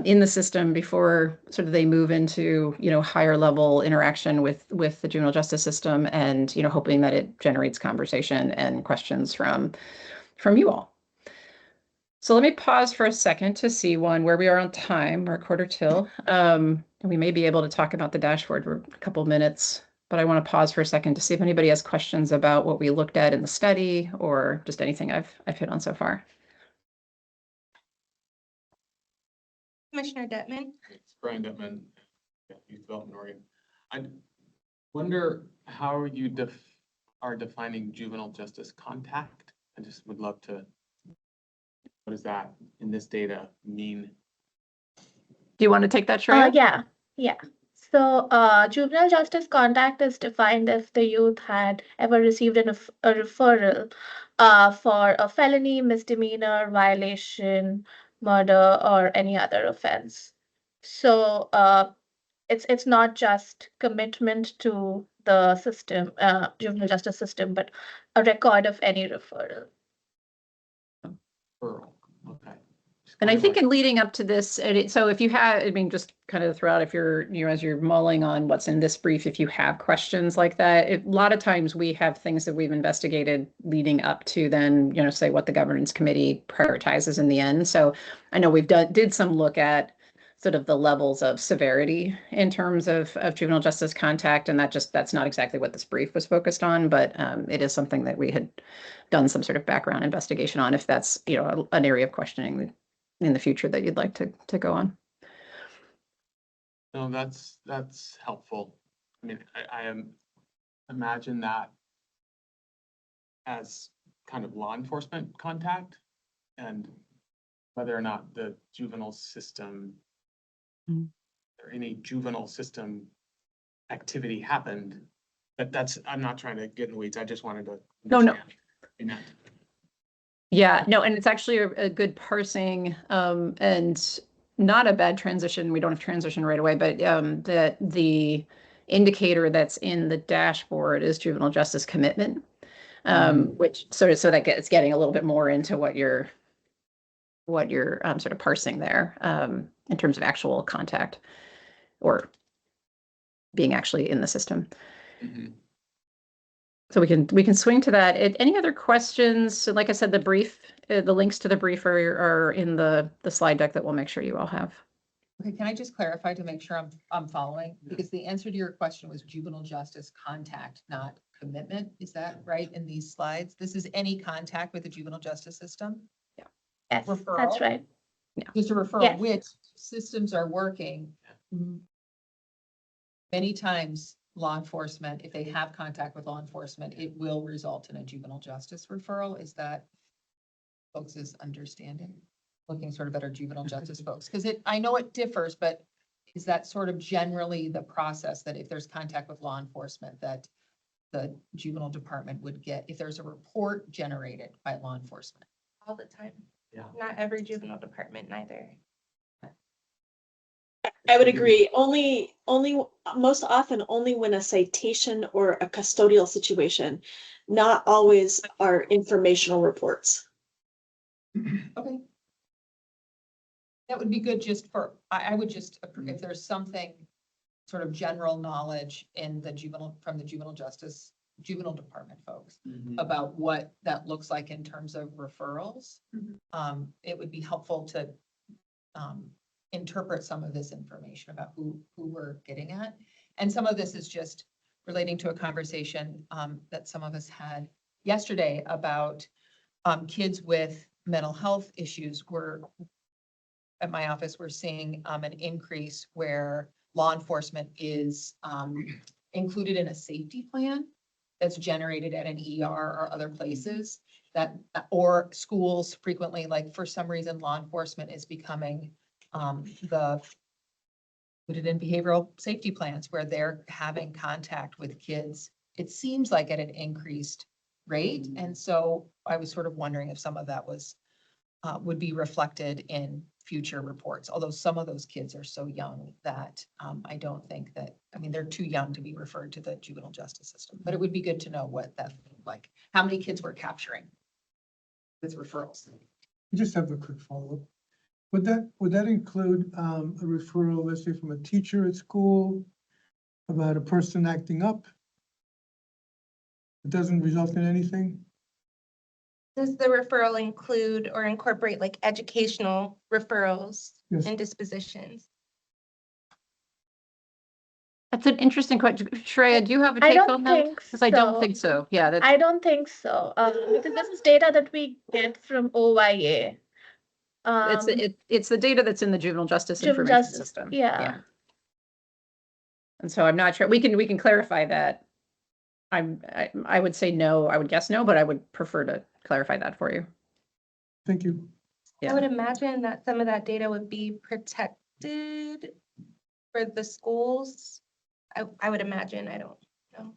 [SPEAKER 8] in the system before sort of they move into, higher level interaction with the juvenile justice system, and, hoping that it generates conversation and questions from you all. So let me pause for a second to see where we are on time. We're a quarter till. And we may be able to talk about the dashboard for a couple of minutes, but I want to pause for a second to see if anybody has questions about what we looked at in the study or just anything I've hit on so far.
[SPEAKER 1] Commissioner Detman?
[SPEAKER 3] It's Brian Detman, Youth Development Oregon. I wonder how you are defining juvenile justice contact. I just would love to, what does that in this data mean?
[SPEAKER 8] Do you want to take that, Shreya?
[SPEAKER 9] Yeah. So, juvenile justice contact is defined if the youth had ever received a referral for a felony, misdemeanor, violation, murder, or any other offense. So, it's not just commitment to the system, juvenile justice system, but a record of any referral.
[SPEAKER 3] Okay.
[SPEAKER 8] And I think in leading up to this, so if you have, just kind of throughout, if you're, as you're mulling on what's in this brief, if you have questions like that, a lot of times we have things that we've investigated leading up to then, say what the governance committee prioritizes in the end. So I know we've did some look at sort of the levels of severity in terms of juvenile justice contact, and that's not exactly what this brief was focused on, but it is something that we had done some sort of background investigation on, if that's, an area of questioning in the future that you'd like to go on.
[SPEAKER 3] No, that's helpful. I mean, I imagine that as kind of law enforcement contact, and whether or not the juvenile system or any juvenile system activity happened. But I'm not trying to get in the weeds. I just wanted to understand.
[SPEAKER 8] Yeah, no, and it's actually a good parsing and not a bad transition. We don't have transition right away, but that the indicator that's in the dashboard is juvenile justice commitment, which so that it's getting a little bit more into what you're sort of parsing there in terms of actual contact or being actually in the system.
[SPEAKER 3] Mm-hmm.
[SPEAKER 8] So we can swing to that. Any other questions? So like I said, the brief, the links to the brief are in the slide deck that we'll make sure you all have.
[SPEAKER 2] Okay, can I just clarify to make sure I'm following? Because the answer to your question was juvenile justice contact, not commitment. Is that right in these slides? This is any contact with the juvenile justice system?
[SPEAKER 9] Yes,
[SPEAKER 2] Referral?
[SPEAKER 9] that's right.
[SPEAKER 2] Just a referral,
[SPEAKER 9] Yes.
[SPEAKER 2] which systems are working. Many times, law enforcement, if they have contact with law enforcement, it will result in a juvenile justice referral. Is that folks' understanding? Looking sort of at our juvenile justice folks, because I know it differs, but is that sort of generally the process that if there's contact with law enforcement, that the juvenile department would get, if there's a report generated by law enforcement?
[SPEAKER 1] All the time.
[SPEAKER 3] Yeah.
[SPEAKER 1] Not every juvenile department neither.
[SPEAKER 7] I would agree. Only, most often, only when a citation or a custodial situation, not always are informational reports.
[SPEAKER 2] Okay. That would be good just for, I would just, if there's something sort of general knowledge in the from the juvenile department folks about what that looks like in terms of referrals. It would be helpful to interpret some of this information about who we're getting at. And some of this is just relating to a conversation that some of us had yesterday about kids with mental health issues. At my office, we're seeing an increase where law enforcement is included in a safety plan that's generated at an ER or other places that, or schools frequently, like for some reason, law enforcement is becoming included in behavioral safety plans where they're having contact with kids. It seems like at an increased rate. And so I was sort of wondering if some of that was would be reflected in future reports, although some of those kids are so young that I don't think that, I mean, they're too young to be referred to the juvenile justice system, but it would be good to know what that looked like, how many kids we're capturing with referrals.
[SPEAKER 10] I just have a quick follow-up. Would that include a referral, let's say, from a teacher at school about a person acting up? It doesn't result in anything?
[SPEAKER 1] Does the referral include or incorporate like educational referrals
[SPEAKER 10] Yes.
[SPEAKER 1] and dispositions?
[SPEAKER 8] That's an interesting question. Shreya, do you have a
[SPEAKER 9] I
[SPEAKER 8] take
[SPEAKER 9] don't
[SPEAKER 8] on that?
[SPEAKER 9] think
[SPEAKER 8] Because I don't
[SPEAKER 9] so.
[SPEAKER 8] think so. Yeah, that's,
[SPEAKER 9] I don't think so, because this is data that we get from OYA.
[SPEAKER 8] it's the data that's in the juvenile justice
[SPEAKER 9] Juvenile
[SPEAKER 8] information
[SPEAKER 9] justice,
[SPEAKER 8] system.
[SPEAKER 9] yeah.
[SPEAKER 8] And so I'm not sure, we can clarify that. I would say no, I would guess no, but I would prefer to clarify that for you.
[SPEAKER 10] Thank you.
[SPEAKER 8] Yeah.
[SPEAKER 1] I would imagine that some of that data would be protected for the schools. I would imagine, I don't know.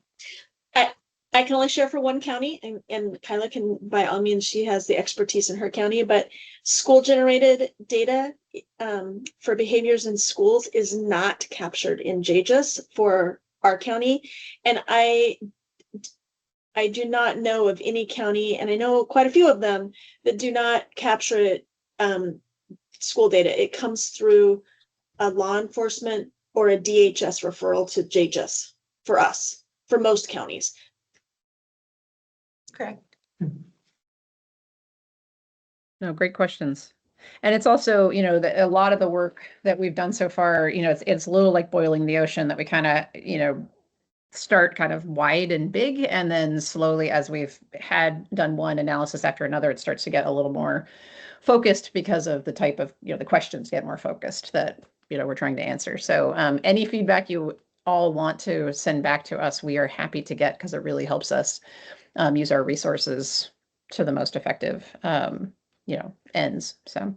[SPEAKER 7] I can only share for one county, and Kyla can, by all means, she has the expertise in her county, but school generated data for behaviors in schools is not captured in JJS for our county. And I do not know of any county, and I know quite a few of them, that do not capture it, school data. It comes through a law enforcement or a DHS referral to JJS for us, for most counties.
[SPEAKER 1] Correct.
[SPEAKER 8] No, great questions. And it's also, a lot of the work that we've done so far, it's a little like boiling the ocean, that we kind of, start kind of wide and big, and then slowly, as we've done one analysis after another, it starts to get a little more focused because of the type of, the questions get more focused that, we're trying to answer. So any feedback you all want to send back to us, we are happy to get, because it really helps us use our resources to the most effective, ends. So,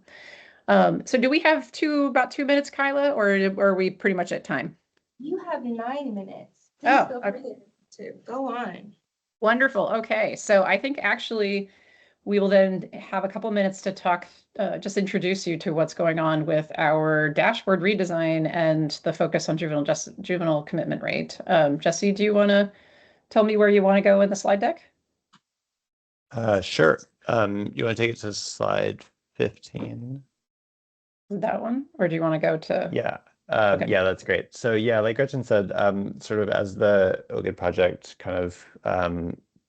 [SPEAKER 8] so do we have about 2 minutes, Kyla, or are we pretty much at time?
[SPEAKER 1] You have 9 minutes. Please
[SPEAKER 8] Oh,
[SPEAKER 1] feel free to go on.
[SPEAKER 8] Wonderful. Okay. So I think actually we will then have a couple minutes to talk, just introduce you to what's going on with our dashboard redesign and the focus on juvenile commitment rate. Jesse, do you want to tell me where you want to go in the slide deck?
[SPEAKER 11] Sure. You want to take it to slide 15?
[SPEAKER 8] That one, or do you want to go to?
[SPEAKER 11] Yeah.
[SPEAKER 8] Okay.
[SPEAKER 11] Yeah, that's great. So yeah, like Gretchen said, sort of as the OGID project kind of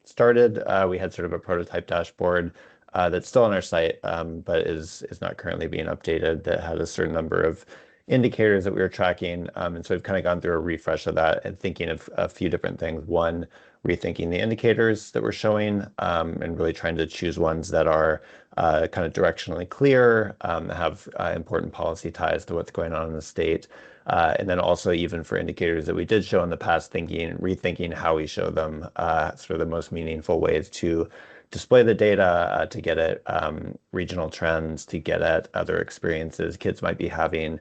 [SPEAKER 11] started. We had sort of a prototype dashboard that's still on our site, but is not currently being updated, that had a certain number of indicators that we were tracking. And so we've kind of gone through a refresh of that and thinking of a few different things. One, rethinking the indicators that we're showing, and really trying to choose ones that are kind of directionally clear, have important policy ties to what's going on in the state. And then also even for indicators that we did show in the past, rethinking how we show them, sort of the most meaningful ways to display the data, to get at regional trends, to get at other experiences kids might be having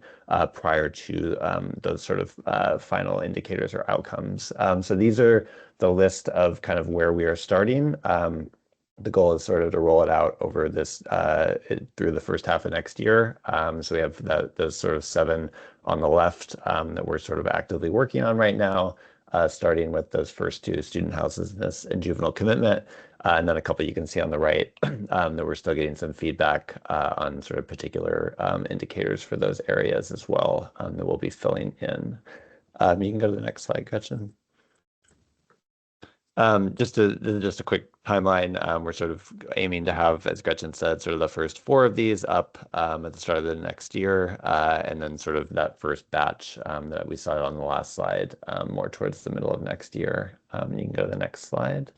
[SPEAKER 11] prior to those sort of final indicators or outcomes. So these are the list of kind of where we are starting. The goal is sort of to roll it out over this through the first half of next year. So we have those sort of 7 on the left that we're sort of actively working on right now, starting with those first 2, student houselessness and juvenile commitment. And then a couple you can see on the right that we're still getting some feedback on sort of particular indicators for those areas as well, that we'll be filling in. You can go to the next slide, Gretchen. Just a quick timeline. We're sort of aiming to have, as Gretchen said, sort of the first 4 of these up at the start of the next year, and then sort of that first batch that we saw on the last slide more towards the middle of next year. You can go to the next slide.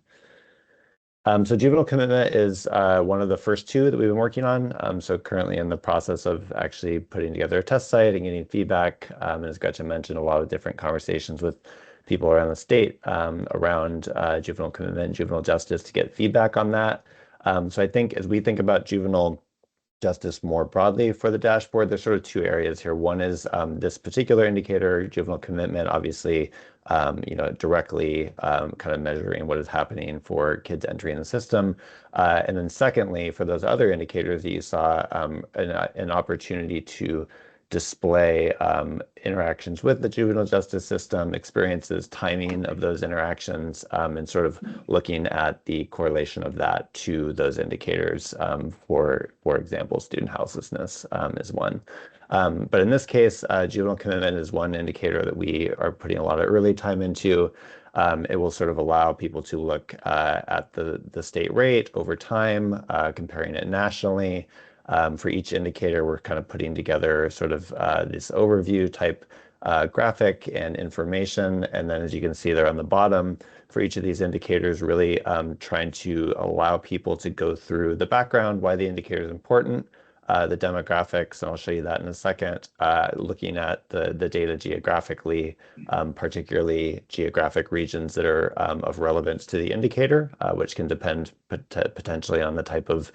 [SPEAKER 11] So juvenile commitment is one of the first 2 that we've been working on. So currently in the process of actually putting together a test site and getting feedback. As Gretchen mentioned, a lot of different conversations with people around the state around juvenile commitment, juvenile justice to get feedback on that. So I think as we think about juvenile justice more broadly for the dashboard, there's sort of 2 areas here. One is this particular indicator, juvenile commitment, obviously, directly kind of measuring what is happening for kids entering the system. And then secondly, for those other indicators that you saw, an opportunity to display interactions with the juvenile justice system, experiences, timing of those interactions, and sort of looking at the correlation of that to those indicators. For example, student houselessness is one. But in this case, juvenile commitment is one indicator that we are putting a lot of early time into. It will sort of allow people to look at the state rate over time, comparing it nationally. For each indicator, we're kind of putting together sort of this overview type graphic and information. And then as you can see there on the bottom, for each of these indicators, really trying to allow people to go through the background, why the indicator is important, the demographics, and I'll show you that in a second, looking at the data geographically, particularly geographic regions that are of relevance to the indicator, which can depend potentially on the type of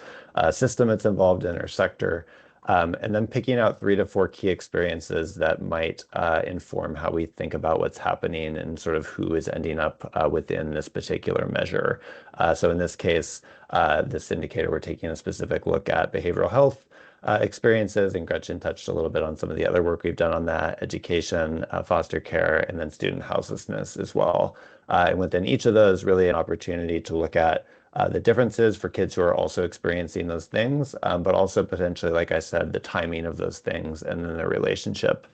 [SPEAKER 11] system it's involved in or sector. And then picking out 3 to 4 key experiences that might inform how we think about what's happening and sort of who is ending up within this particular measure. So in this case, this indicator, we're taking a specific look at behavioral health experiences, and Gretchen touched a little bit on some of the other work we've done on that, education, foster care, and then student houselessness as well. And within each of those, really an opportunity to look at the differences for kids who are also experiencing those things, but also potentially, like I said, the timing of those things and then the relationship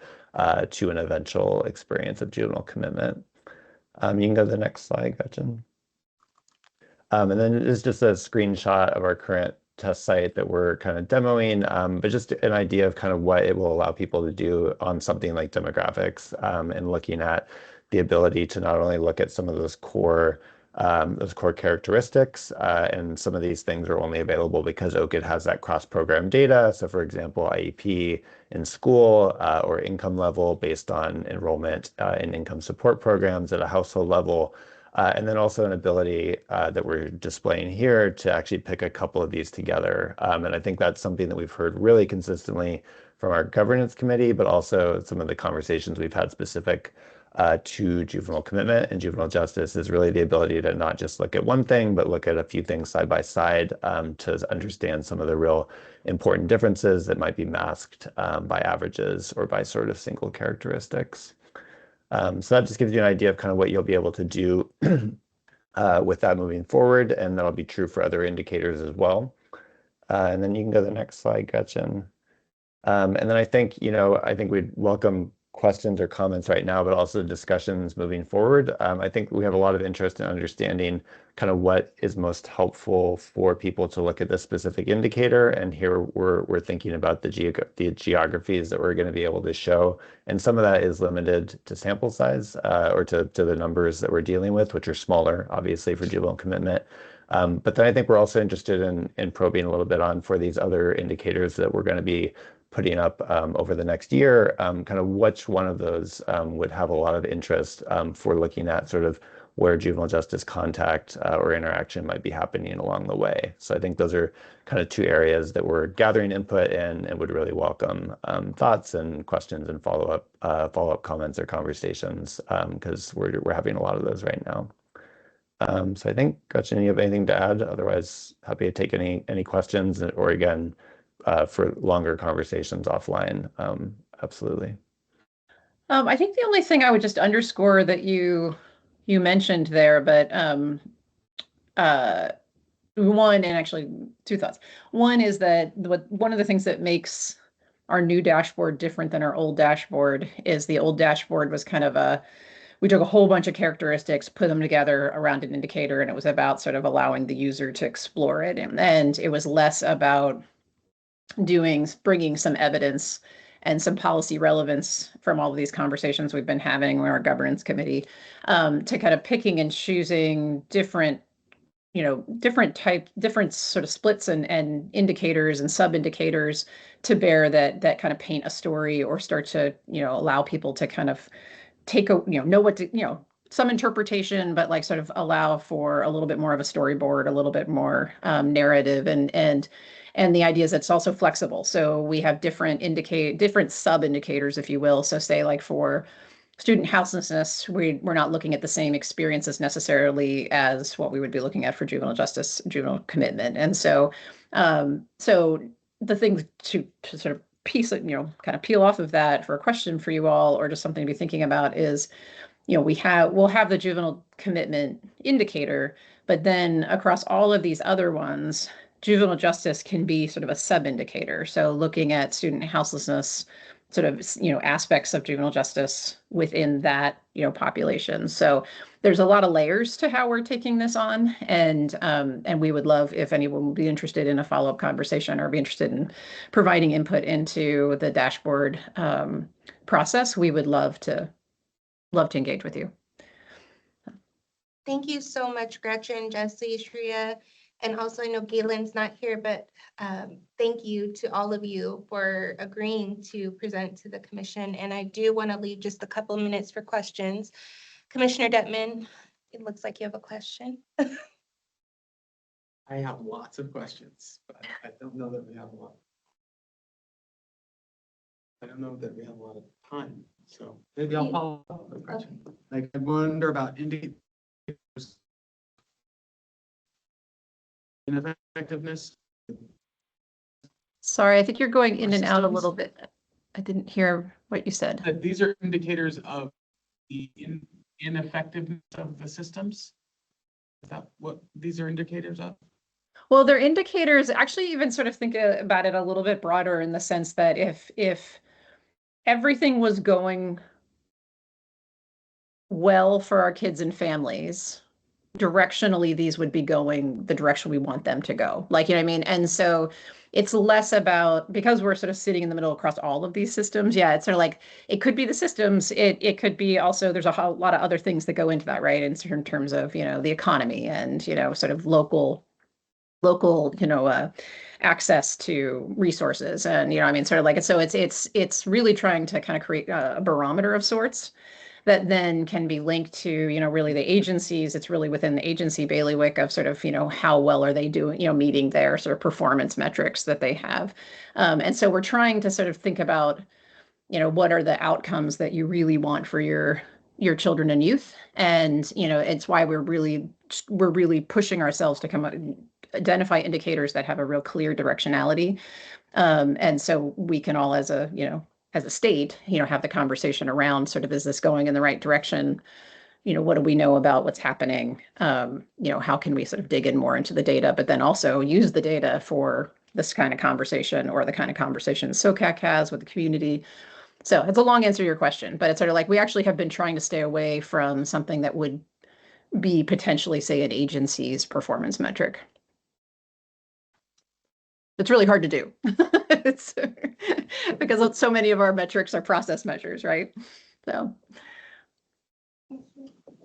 [SPEAKER 11] to an eventual experience of juvenile commitment. You can go to the next slide, Gretchen. And then it's just a screenshot of our current test site that we're kind of demoing, but just an idea of kind of what it will allow people to do on something like demographics, and looking at the ability to not only look at some of those core characteristics, and some of these things are only available because OCID has that cross-program data. So for example, IEP in school, or income level based on enrollment in income support programs at a household level. And then also an ability that we're displaying here to actually pick a couple of these together. And I think that's something that we've heard really consistently from our governance committee, but also some of the conversations we've had specific to juvenile commitment and juvenile justice is really the ability to not just look at one thing, but look at a few things side by side, to understand some of the real important differences that might be masked by averages or by sort of single characteristics. So that just gives you an idea of kind of what you'll be able to do with that moving forward, and that'll be true for other indicators as well. And then you can go to the next slide, Gretchen. And then I think we'd welcome questions or comments right now, but also discussions moving forward. I think we have a lot of interest in understanding kind of what is most helpful for people to look at this specific indicator. And here we're thinking about the geographies that we're going to be able to show. And some of that is limited to sample size or to the numbers that we're dealing with, which are smaller, obviously, for juvenile commitment. But then I think we're also interested in probing a little bit on for these other indicators that we're going to be putting up over the next year, kind of which one of those would have a lot of interest for looking at sort of where juvenile justice contact or interaction might be happening along the way. So I think those are kind of two areas that we're gathering input in and would really welcome thoughts and questions and follow-up comments or conversations because we're having a lot of those right now. So I think, Gretchen, you have anything to add? Otherwise, happy to take any questions or again, for longer conversations offline. Absolutely.
[SPEAKER 8] I think the only thing I would just underscore that you mentioned there, but one, and actually two thoughts. One is that one of the things that makes our new dashboard different than our old dashboard is the old dashboard was kind of we took a whole bunch of characteristics, put them together around an indicator, and it was about sort of allowing the user to explore it. And it was less about bringing some evidence and some policy relevance from all of these conversations we've been having with our governance committee to kind of picking and choosing different sort of splits and indicators and sub-indicators to bear that kind of paint a story or start to, allow people to kind of know what to, some interpretation, but like sort of allow for a little bit more of a storyboard, a little bit more narrative and the idea is it's also flexible. So we have different sub-indicators, if you will. So say like for student houselessness, we're not looking at the same experiences necessarily as what we would be looking at for juvenile justice, juvenile commitment. And so, so the things to sort of kind of peel off of that for a question for you all, or just something to be thinking about is, we'll have the juvenile commitment indicator, but then across all of these other ones, juvenile justice can be sort of a sub-indicator. So looking at student houselessness, sort of, aspects of juvenile justice within that, population. So there's a lot of layers to how we're taking this on. And we would love if anyone would be interested in a follow-up conversation or be interested in providing input into the dashboard process. We would love to engage with you.
[SPEAKER 1] Thank you so much, Gretchen, Jesse, Shreya. And also I know Galen's not here, but thank you to all of you for agreeing to present to the commission. And I do want to leave just a couple of minutes for questions. Commissioner Detman, it looks like you have a question.
[SPEAKER 3] I have lots of questions, but I don't know that we have a lot. I don't know that we have a lot of time, so maybe I'll follow up with Gretchen. Like I wonder about indicators. Ineffectiveness.
[SPEAKER 8] Sorry, I think you're going in and out a little bit. I didn't hear what you said.
[SPEAKER 3] These are indicators of the ineffectiveness of the systems. Is that what these are indicators of?
[SPEAKER 8] Well, they're indicators, actually even sort of think about it a little bit broader in the sense that if everything was going well for our kids and families, directionally, these would be going the direction we want them to go. Like, you know what I mean? And so it's less about, because we're sort of sitting in the middle across all of these systems. Yeah, it's sort of like, it could be the systems. It could be also, there's a lot of other things that go into that, right? In certain terms of, the economy and, sort of local, access to resources. And, I mean, sort of like, so it's really trying to kind of create a barometer of sorts that then can be linked to, really the agencies. It's really within the agency bailiwick of sort of, how well are they doing, meeting their sort of performance metrics that they have. And so we're trying to sort of think about, what are the outcomes that you really want for your children and youth. And, it's why we're really pushing ourselves to come up, identify indicators that have a real clear directionality. And so we can all as a state, have the conversation around sort of, is this going in the right direction? What do we know about what's happening? How can we sort of dig in more into the data, but then also use the data for this kind of conversation or the kind of conversation SOCAC has with the community So it's a long answer to your question, but it's sort of like we actually have been trying to stay away from something that would be potentially, say, an agency's performance metric. It's really hard to do. It's because so many of our metrics are process measures, right? So.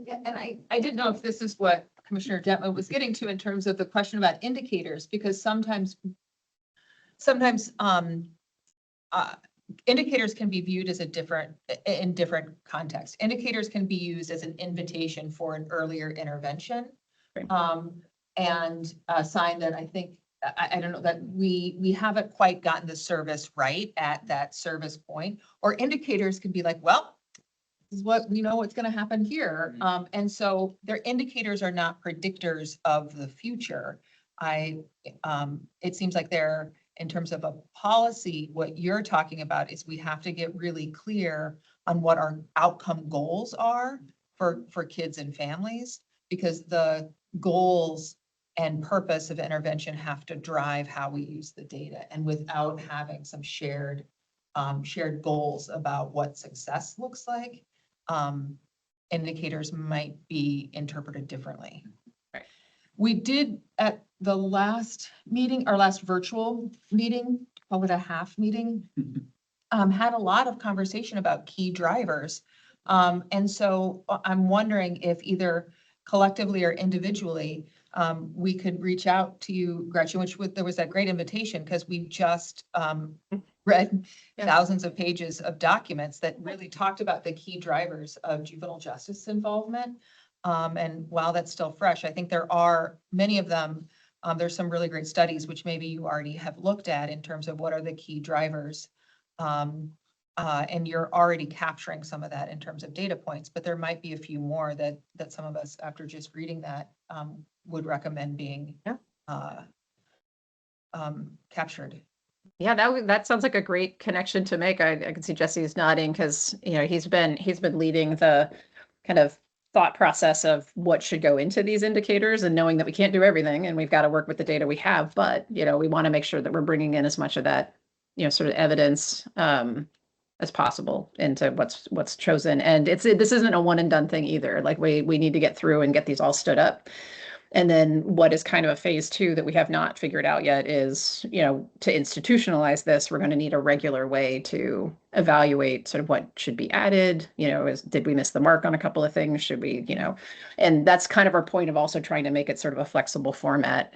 [SPEAKER 2] Yeah, and I didn't know if this is what Commissioner Detman was getting to in terms of the question about indicators, because sometimes indicators can be viewed as in different contexts. Indicators can be used as an invitation for an earlier intervention.
[SPEAKER 8] Right.
[SPEAKER 2] And a sign that I think, I don't know, that we haven't quite gotten the service right at that service point. Or indicators can be like, well, this is what we know what's going to happen here. And so their indicators are not predictors of the future. It seems like they're, in terms of a policy, what you're talking about is we have to get really clear on what our outcome goals are for kids and families, because the goals and purpose of intervention have to drive how we use the data. And without having some shared goals about what success looks like, indicators might be interpreted differently.
[SPEAKER 8] Right.
[SPEAKER 2] We did at the last meeting, our last virtual meeting, call it a half meeting, had a lot of conversation about key drivers. And so I'm wondering if either collectively or individually, we could reach out to you, Gretchen, there was that great invitation, because we just read thousands of pages of documents that really talked about the key drivers of juvenile justice involvement. And while that's still fresh, I think there are many of them. There's some really great studies, which maybe you already have looked at in terms of what are the key drivers. And you're already capturing some of that in terms of data points, but there might be a few more that some of us, after just reading that, would recommend being captured.
[SPEAKER 8] Yeah, that sounds like a great connection to make. I can see Jesse's nodding because, you know, he's been leading the kind of thought process of what should go into these indicators, and knowing that we can't do everything and we've got to work with the data we have, but, you know, we want to make sure that we're bringing in as much of that, you know, sort of evidence as possible into what's chosen. And this isn't a one and done thing either. Like we need to get through and get these all stood up. And then what is kind of a phase 2 that we have not figured out yet is, you know, to institutionalize this, we're going to need a regular way to evaluate sort of what should be added, you know, did we miss the mark on a couple of things? Should we, you know, and that's kind of our point of also trying to make it sort of a flexible format,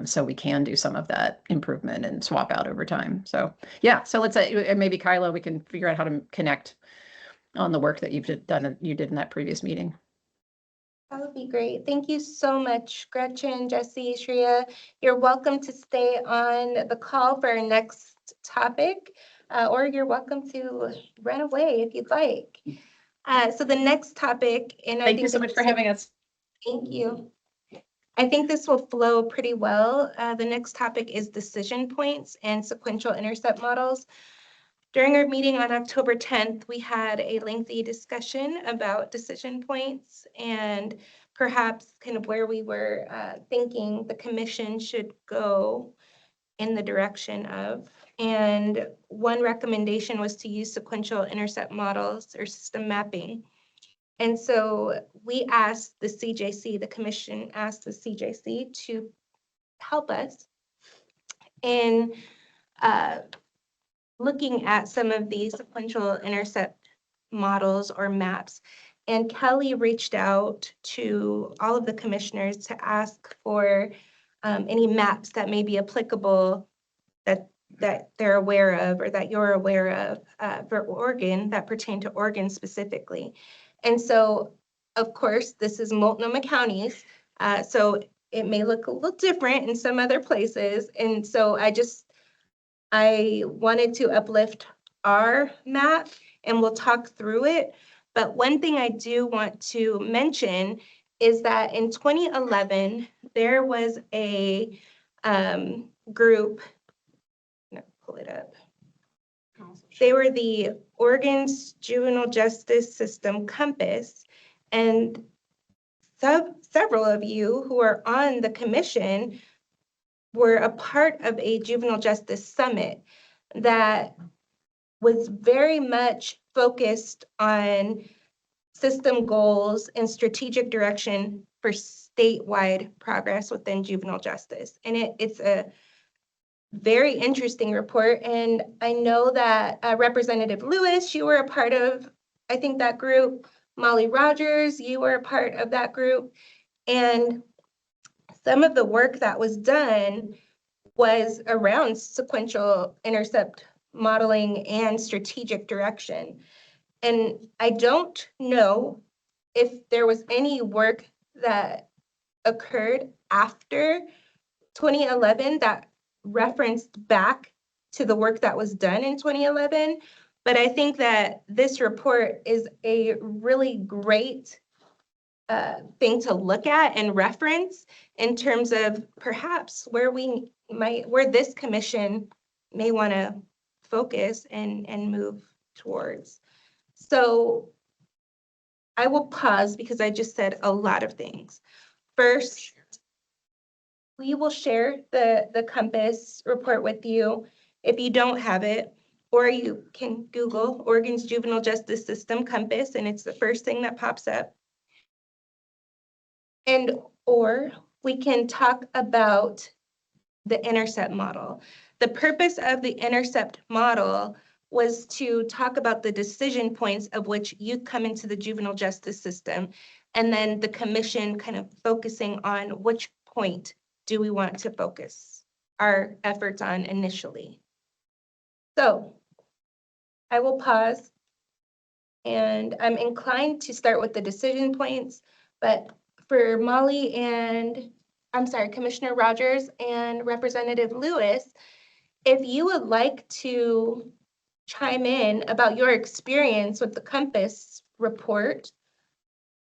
[SPEAKER 8] so we can do some of that improvement and swap out over time. So yeah, so let's say maybe Kyla, we can figure out how to connect on the work that you did in that previous meeting.
[SPEAKER 1] That would be great. Thank you so much, Gretchen, Jesse, Shreya. You're welcome to stay on the call for our next topic, or you're welcome to run away if you'd like. So the next topic, and
[SPEAKER 8] Thank you so much for having us.
[SPEAKER 1] Thank you. I think this will flow pretty well. The next topic is decision points and sequential intercept models. During our meeting on October 10th, we had a lengthy discussion about decision points and perhaps kind of where we were thinking the commission should go in the direction of. And one recommendation was to use sequential intercept models or system mapping. And so we asked the CJC, the commission asked the CJC to help us in looking at some of these sequential intercept models or maps. And Kelly reached out to all of the commissioners to ask for any maps that may be applicable that they're aware of or that you're aware of for Oregon, that pertain to Oregon specifically. And so, of course, this is Multnomah counties, so it may look a little different in some other places. And so I wanted to uplift our map and we'll talk through it. But one thing I do want to mention is that in 2011, there was a group, pull it up. They were the Oregon's Juvenile Justice System Compass, and several of you who are on the commission were a part of a juvenile justice summit that was very much focused on system goals and strategic direction for statewide progress within juvenile justice. And it's a very interesting report. And I know that Representative Lewis, you were a part of, I think, that group. Molly Rogers, you were a part of that group. And some of the work that was done was around sequential intercept modeling and strategic direction. And I don't know if there was any work that occurred after 2011 that referenced back to the work that was done in 2011. But I think that this report is a really great thing to look at and reference in terms of perhaps where this commission may want to focus and move towards. So I will pause because I just said a lot of things. First, we will share the Compass report with you if you don't have it, or you can Google Oregon's Juvenile Justice System Compass, and it's the first thing that pops up. Or we can talk about the intercept model. The purpose of the intercept model was to talk about the decision points of which youth come into the juvenile justice system, and then the commission kind of focusing on which point do we want to focus our efforts on initially. So I will pause, and I'm inclined to start with the decision points, but for Molly and, I'm sorry, Commissioner Rogers and Representative Lewis, if you would like to chime in about your experience with the Compass report,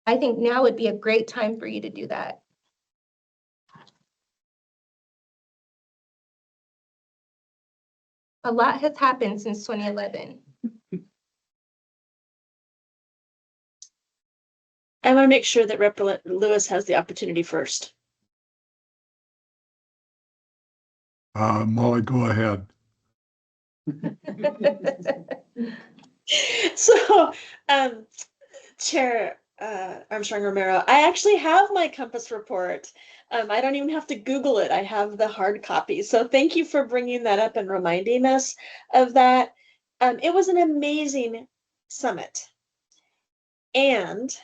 [SPEAKER 1] I think now would be a great time for you to do that. A lot has happened since 2011.
[SPEAKER 7] I want to make sure that Rep. Lewis has the opportunity first.
[SPEAKER 12] Molly, go ahead.
[SPEAKER 7] So, Chair Armstrong Romero, I actually have my Compass report. I don't even have to Google it. I have the hard copy. So thank you for bringing that up and reminding us of that. It was an amazing summit. And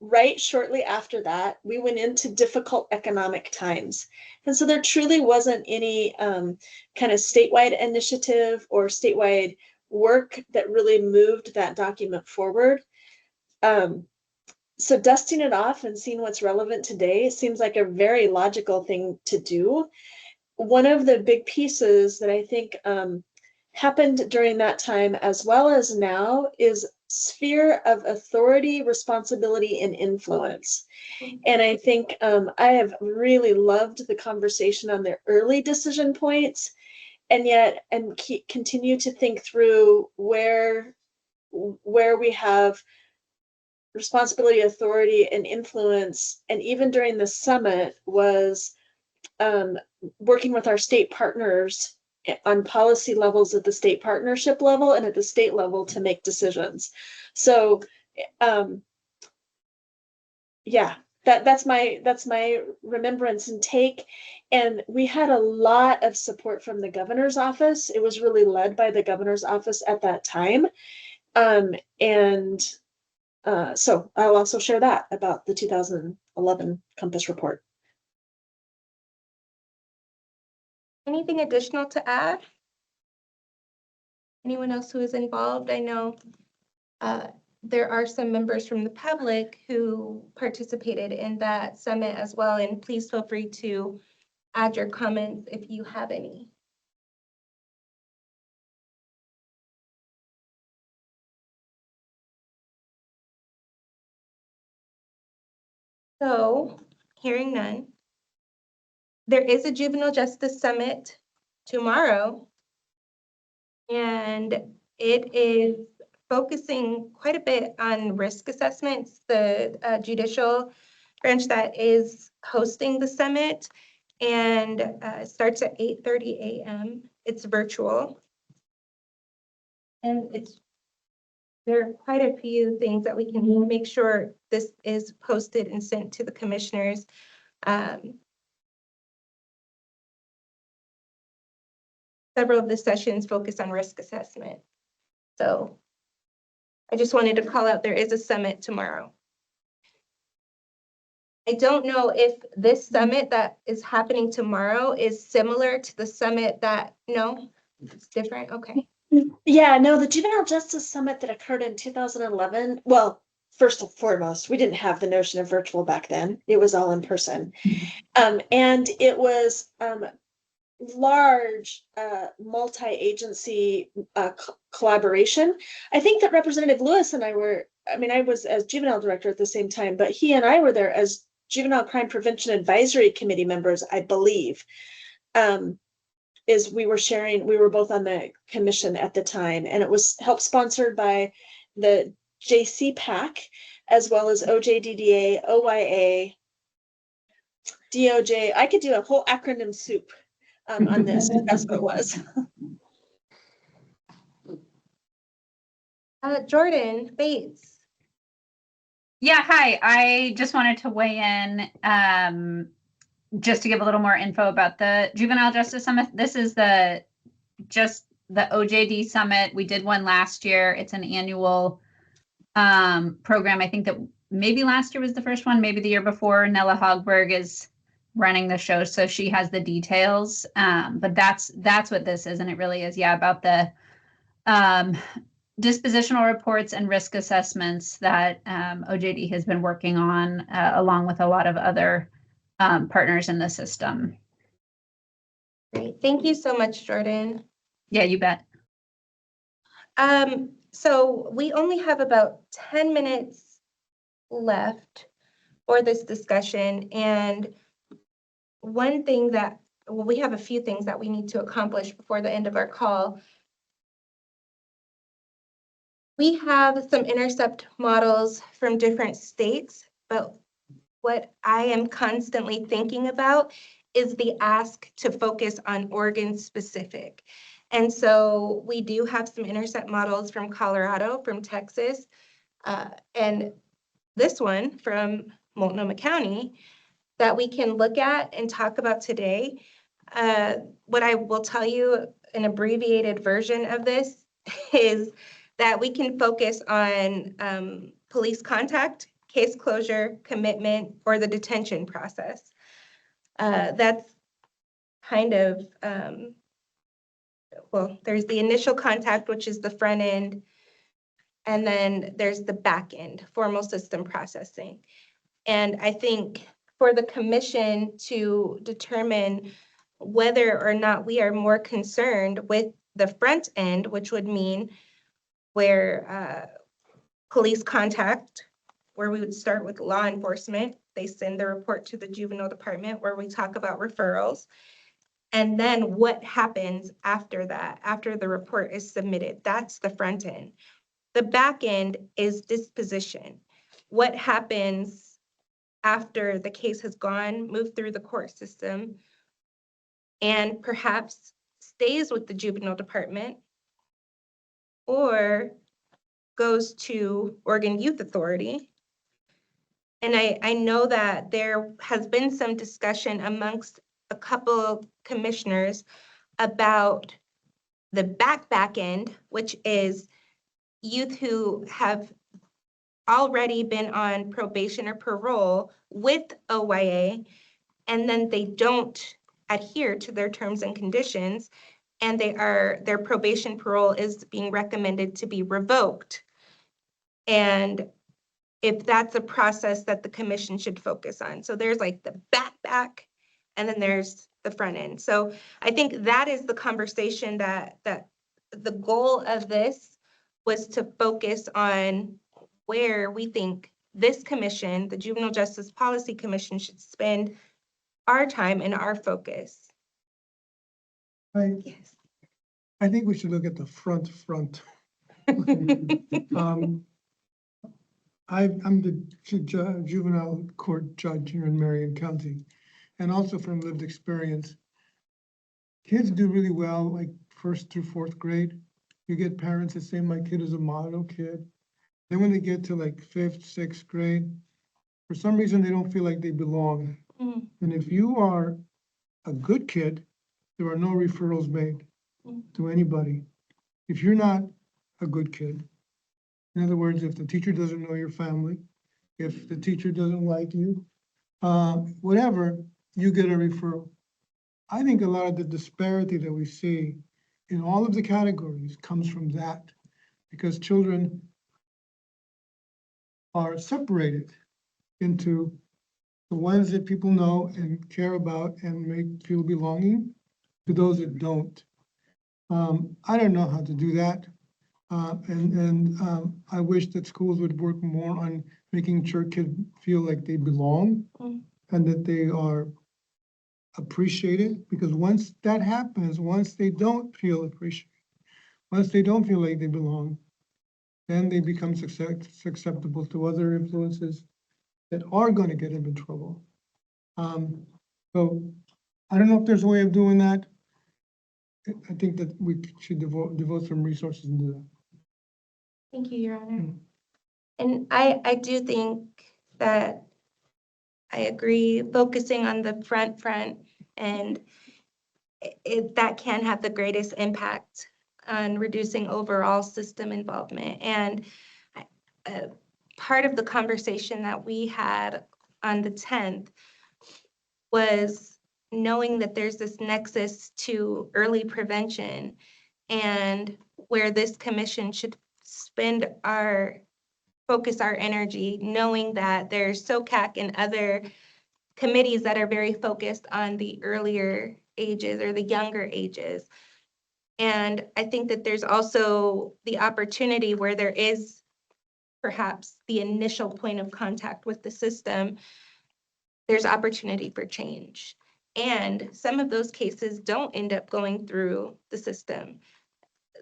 [SPEAKER 7] right shortly after that, we went into difficult economic times. And so there truly wasn't any kind of statewide initiative or statewide work that really moved that document forward. So dusting it off and seeing what's relevant today seems like a very logical thing to do. One of the big pieces that I think happened during that time as well as now is sphere of authority, responsibility, and influence. And I think I have really loved the conversation on the early decision points, and yet continue to think through where we have responsibility, authority, and influence. And even during the summit was working with our state partners on policy levels at the state partnership level and at the state level to make decisions. So yeah, that's my remembrance and take. And we had a lot of support from the governor's office. It was really led by the governor's office at that time. So I'll also share that about the 2011 Compass report.
[SPEAKER 1] Anything additional to add? Anyone else who is involved? I know there are some members from the public who participated in that summit as well, and please feel free to add your comments if you have any. So, hearing none, there is a Juvenile Justice Summit tomorrow, and it is focusing quite a bit on risk assessments. The judicial branch that is hosting the summit, and it starts at 8:30 a.m. It's virtual. And there are quite a few things that we can make sure this is posted and sent to the commissioners. Several of the sessions focus on risk assessment. So I just wanted to call out, there is a summit tomorrow. I don't know if this summit that is happening tomorrow is similar to the summit no, it's different, okay.
[SPEAKER 7] Yeah, no, the Juvenile Justice Summit that occurred in 2011, well, first and foremost, we didn't have the notion of virtual back then. It was all in person. And it was large multi-agency collaboration. I think that Representative Lewis and I were, I was as juvenile director at the same time, but he and I were there as Juvenile Crime Prevention Advisory Committee members, I believe. We were both on the commission at the time, and it was help sponsored by the JC PAC, as well as OJDDA, OYA, DOJ. I could do a whole acronym soup on this, but that's what it was.
[SPEAKER 1] Jordan Bates.
[SPEAKER 12] Yeah, hi. I just wanted to weigh in just to give a little more info about the Juvenile Justice Summit. This is just the OJD Summit. We did one last year. It's an annual program. I think that maybe last year was the first one, maybe the year before. Nella Hogberg is running the show, so she has the details. But that's what this is, and it really is, about the dispositional reports and risk assessments that OJD has been working on, along with a lot of other partners in the system.
[SPEAKER 1] Great, thank you so much, Jordan.
[SPEAKER 12] Yeah, you bet.
[SPEAKER 1] So we only have about 10 minutes left for this discussion, and one thing we have a few things that we need to accomplish before the end of our call. We have some intercept models from different states, but what I am constantly thinking about is the ask to focus on Oregon specific. And so we do have some intercept models from Colorado, from Texas, and this one from Multnomah County that we can look at and talk about today. What I will tell you, an abbreviated version of this is that we can focus on police contact, case closure, commitment, or the detention process. That's kind of, there's the initial contact, which is the front end, and then there's the back end, formal system processing. And I think for the commission to determine whether or not we are more concerned with the front end, which would mean where police contact, where we would start with law enforcement. They send the report to the juvenile department where we talk about referrals. And then what happens after that, after the report is submitted? That's the front end. The back end is disposition. What happens after the case has moved through the court system, and perhaps stays with the juvenile department or goes to Oregon Youth Authority. And I know that there has been some discussion amongst a couple of commissioners about the back end, which is youth who have already been on probation or parole with OYA, and then they don't adhere to their terms and conditions, and their probation parole is being recommended to be revoked. And if that's a process that the commission should focus on. So there's like the back, and then there's the front end. So I think that is the conversation that the goal of this was to focus on where we think this commission, the Juvenile Justice Policy Commission, should spend our time and our focus. Yes.
[SPEAKER 10] I think we should look at the front. I'm the juvenile court judge here in Marion County, and also from lived experience, kids do really well, like 1st through 4th grade. You get parents that say, my kid is a model kid. Then when they get to like 5th, 6th grade, for some reason, they don't feel like they belong.
[SPEAKER 1] Mm.
[SPEAKER 10] And if you are a good kid, there are no referrals made to anybody. If you're not a good kid, in other words, if the teacher doesn't know your family, if the teacher doesn't like you, whatever, you get a referral. I think a lot of the disparity that we see in all of the categories comes from that, because children are separated into the ones that people know and care about and make feel belonging, to those that don't. I don't know how to do that. I wish that schools would work more on making sure kids feel like they belong and that they are appreciated, because once that happens, once they don't feel appreciated, once they don't feel like they belong, then they become susceptible to other influences that are gonna get them in trouble. So I don't know if there's a way of doing that. I think that we should devote some resources into that.
[SPEAKER 1] Thank you, Your Honor.
[SPEAKER 10] Mm.
[SPEAKER 1] And I do think that I agree, focusing on the front and that can have the greatest impact on reducing overall system involvement. And part of the conversation that we had on the 10th was knowing that there's this nexus to early prevention and where this commission should focus our energy, knowing that there's SOCAC and other committees that are very focused on the earlier ages or the younger ages. And I think that there's also the opportunity where there is perhaps the initial point of contact with the system, there's opportunity for change. And some of those cases don't end up going through the system.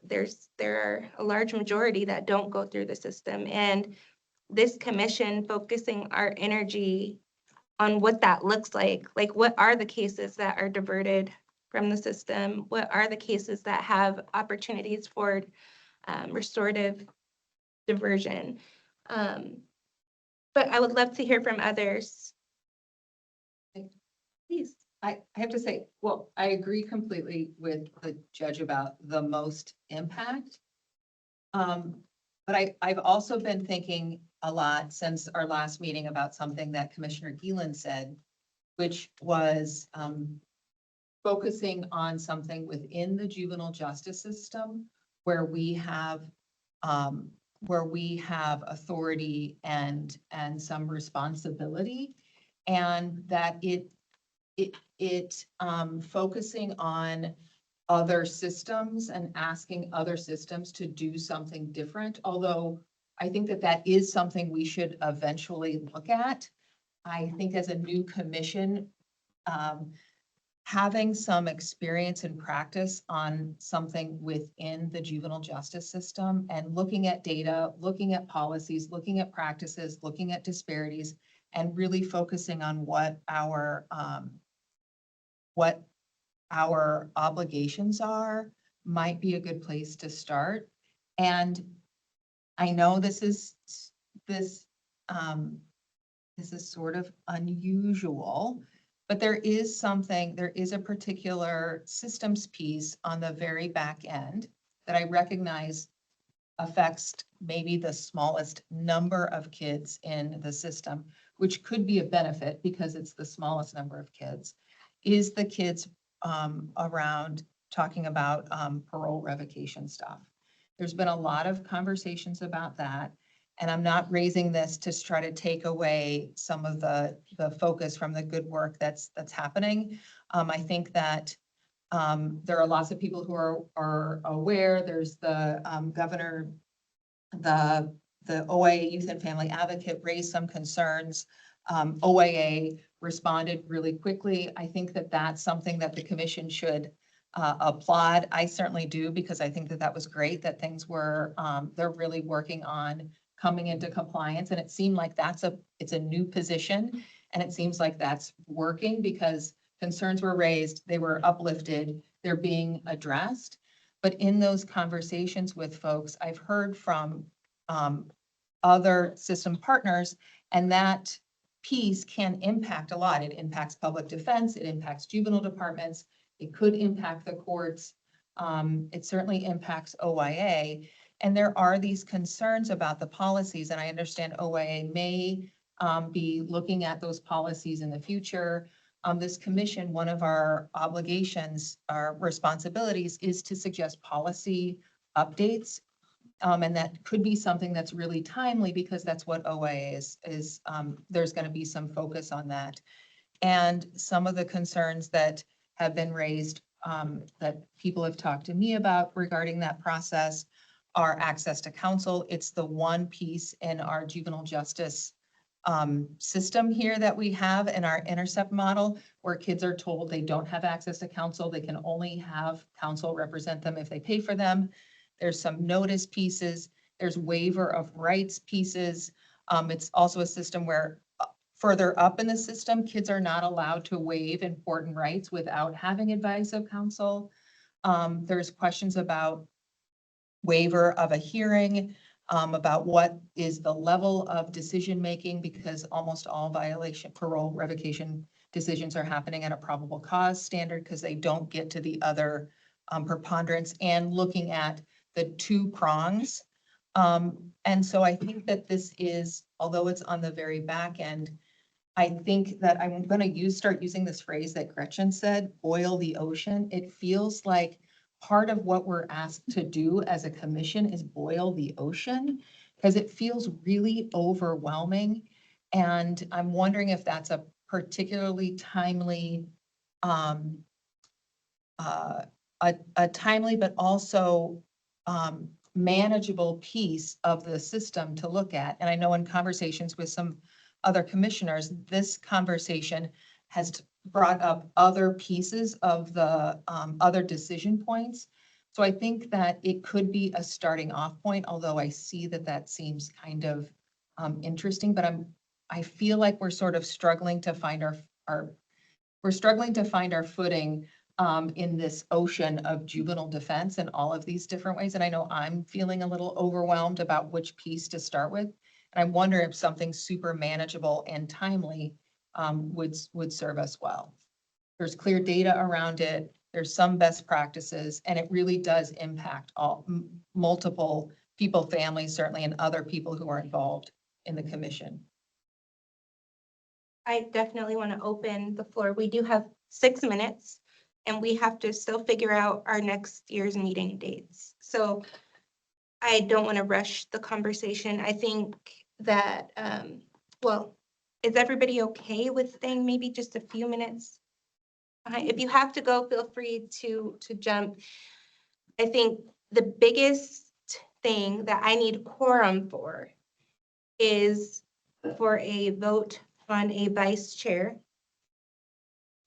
[SPEAKER 1] There are a large majority that don't go through the system. And this commission focusing our energy on what that looks like what are the cases that are diverted from the system? What are the cases that have opportunities for restorative diversion? But I would love to hear from others. Please.
[SPEAKER 2] I have to say, well, I agree completely with the judge about the most impact. But I've also been thinking a lot since our last meeting about something that Commissioner Geelan said, which was focusing on something within the juvenile justice system where we have authority and some responsibility, and that it focusing on other systems and asking other systems to do something different, although I think that that is something we should eventually look at. I think as a new commission, having some experience and practice on something within the juvenile justice system and looking at data, looking at policies, looking at practices, looking at disparities, and really focusing on what our obligations are might be a good place to start. And I know this is sort of unusual, but there is a particular systems piece on the very back end that I recognize affects maybe the smallest number of kids in the system, which could be a benefit because it's the smallest number of kids, is the kids around talking about parole revocation stuff. There's been a lot of conversations about that. And I'm not raising this to try to take away some of the focus from the good work that's happening. I think that there are lots of people who are aware. There's the governor, the OIA Youth and Family Advocate raised some concerns. OIA responded really quickly. I think that that's something that the commission should applaud. I certainly do, because I think that that was great that things were, they're really working on coming into compliance. And it seemed like it's a new position. And it seems like that's working because concerns were raised, they were uplifted, they're being addressed. But in those conversations with folks, I've heard from other system partners, and that piece can impact a lot. It impacts public defense, it impacts juvenile departments, it could impact the courts. It certainly impacts OYA. And there are these concerns about the policies, and I understand OYA may be looking at those policies in the future. This commission, one of our obligations, our responsibilities is to suggest policy updates. And that could be something that's really timely because that's what OYA is there's going to be some focus on that. And some of the concerns that have been raised that people have talked to me about regarding that process are access to counsel. It's the one piece in our juvenile justice system here that we have in our intercept model where kids are told they don't have access to counsel. They can only have counsel represent them if they pay for them. There's some notice pieces. There's waiver of rights pieces. It's also a system where further up in the system, kids are not allowed to waive important rights without having advice of counsel. There's questions about waiver of a hearing, about what is the level of decision-making, because almost all parole revocation decisions are happening at a probable cause standard because they don't get to the other preponderance, and looking at the two prongs. And so I think that this is, although it's on the very back end, I think that I'm going to start using this phrase that Gretchen said, boil the ocean. It feels like part of what we're asked to do as a commission is boil the ocean because it feels really overwhelming. And I'm wondering if that's a particularly timely, a timely but also manageable piece of the system to look at. And I know in conversations with some other commissioners, this conversation has brought up other pieces of the other decision points. So I think that it could be a starting off point, although I see that that seems kind of interesting, but I feel like we're sort of struggling to find our footing in this ocean of juvenile defense in all of these different ways. And I know I'm feeling a little overwhelmed about which piece to start with. And I wonder if something super manageable and timely would serve us well. There's clear data around it. There's some best practices, and it really does impact multiple people, families, certainly, and other people who are involved in the commission.
[SPEAKER 1] I definitely want to open the floor. We do have 6 minutes and we have to still figure out our next year's meeting dates. So I don't want to rush the conversation. I think that, well, is everybody okay with staying maybe just a few minutes? If you have to go, feel free to jump. I think the biggest thing that I need quorum for is for a vote on a vice chair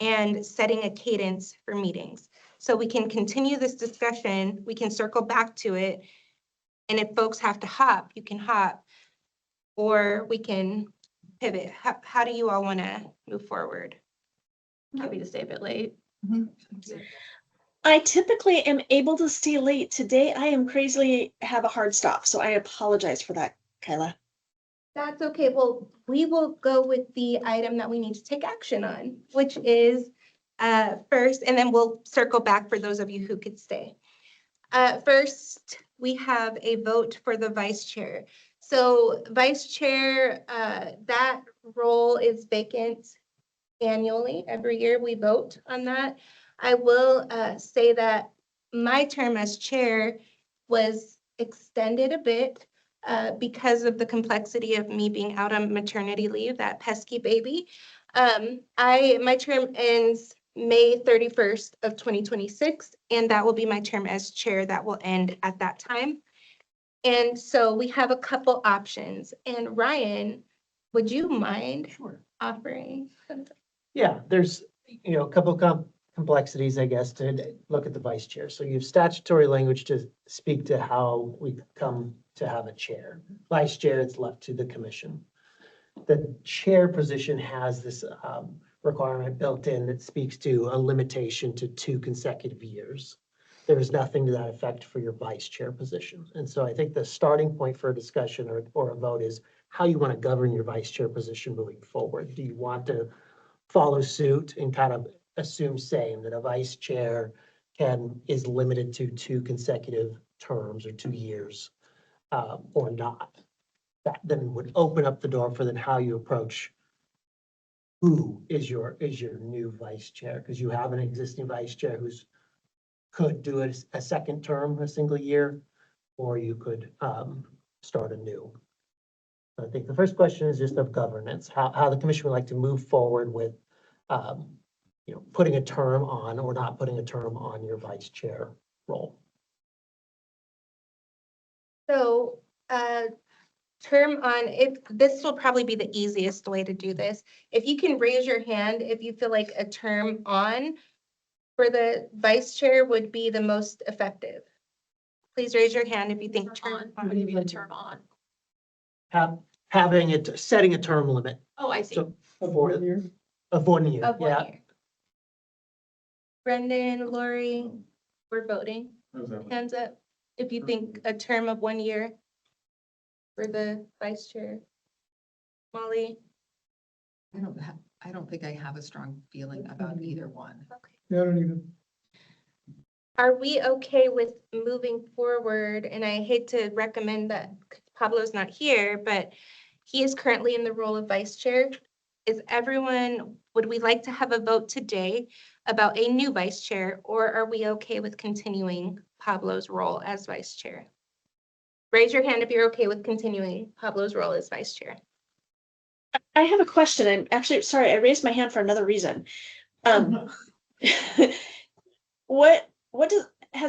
[SPEAKER 1] and setting a cadence for meetings. So we can continue this discussion, we can circle back to it. And if folks have to hop, you can hop, or we can pivot. How do you all want to move forward?
[SPEAKER 6] Happy to stay a bit late.
[SPEAKER 7] I typically am able to stay late. Today, I am crazily have a hard stop, so I apologize for that, Kyla.
[SPEAKER 1] That's okay. Well, we will go with the item that we need to take action on, which is first, and then we'll circle back for those of you who could stay. First, we have a vote for the vice chair. So vice chair, that role is vacant annually. Every year we vote on that. I will say that my term as chair was extended a bit because of the complexity of me being out on maternity leave, that pesky baby. My term ends May 31st of 2026, and that will be my term as chair that will end at that time. And so we have a couple options. And Ryan, would you mind offering?
[SPEAKER 13] Yeah, there's, a couple of complexities, I guess, to look at the vice chair. So you have statutory language to speak to how we come to have a chair. Vice chair, it's left to the commission. The chair position has this requirement built in that speaks to a limitation to 2 consecutive years. there is nothing to that effect for your vice chair position. And so I think the starting point for a discussion or a vote is how you want to govern your vice chair position moving forward. Do you want to follow suit and kind of assume same that a vice chair is limited to 2 consecutive terms or 2 years, or not? That then would open up the door for then how you approach who is your new vice chair, because you have an existing vice chair could do a second term, a single year, or you could start anew. I think the first question is just of governance, how the commission would like to move forward with, putting a term on or not putting a term on your vice chair role.
[SPEAKER 1] So, term on, if, this will probably be the easiest way to do this. If you can raise your hand, if you feel like a term on for the vice chair would be the most effective. Please raise your hand if you think term
[SPEAKER 6] What do you mean a term on?
[SPEAKER 13] Setting a term limit.
[SPEAKER 6] Oh, I see.
[SPEAKER 13] So
[SPEAKER 10] Of
[SPEAKER 13] for
[SPEAKER 10] 1 year?
[SPEAKER 13] of 1 year,
[SPEAKER 1] of 1
[SPEAKER 13] yeah.
[SPEAKER 1] year. Brendan, Lori, we're voting. Hands up if you think a term of 1 year for the vice chair. Molly?
[SPEAKER 2] I don't think I have a strong feeling about either one.
[SPEAKER 1] Okay.
[SPEAKER 10] Yeah, I don't even.
[SPEAKER 1] Are we okay with moving forward? And I hate to recommend that Pablo's not here, but he is currently in the role of vice chair. Would we like to have a vote today about a new vice chair, or are we okay with continuing Pablo's role as vice chair? Raise your hand if you're okay with continuing Pablo's role as vice chair.
[SPEAKER 7] I have a question. I'm actually sorry, I raised my hand for another reason. Has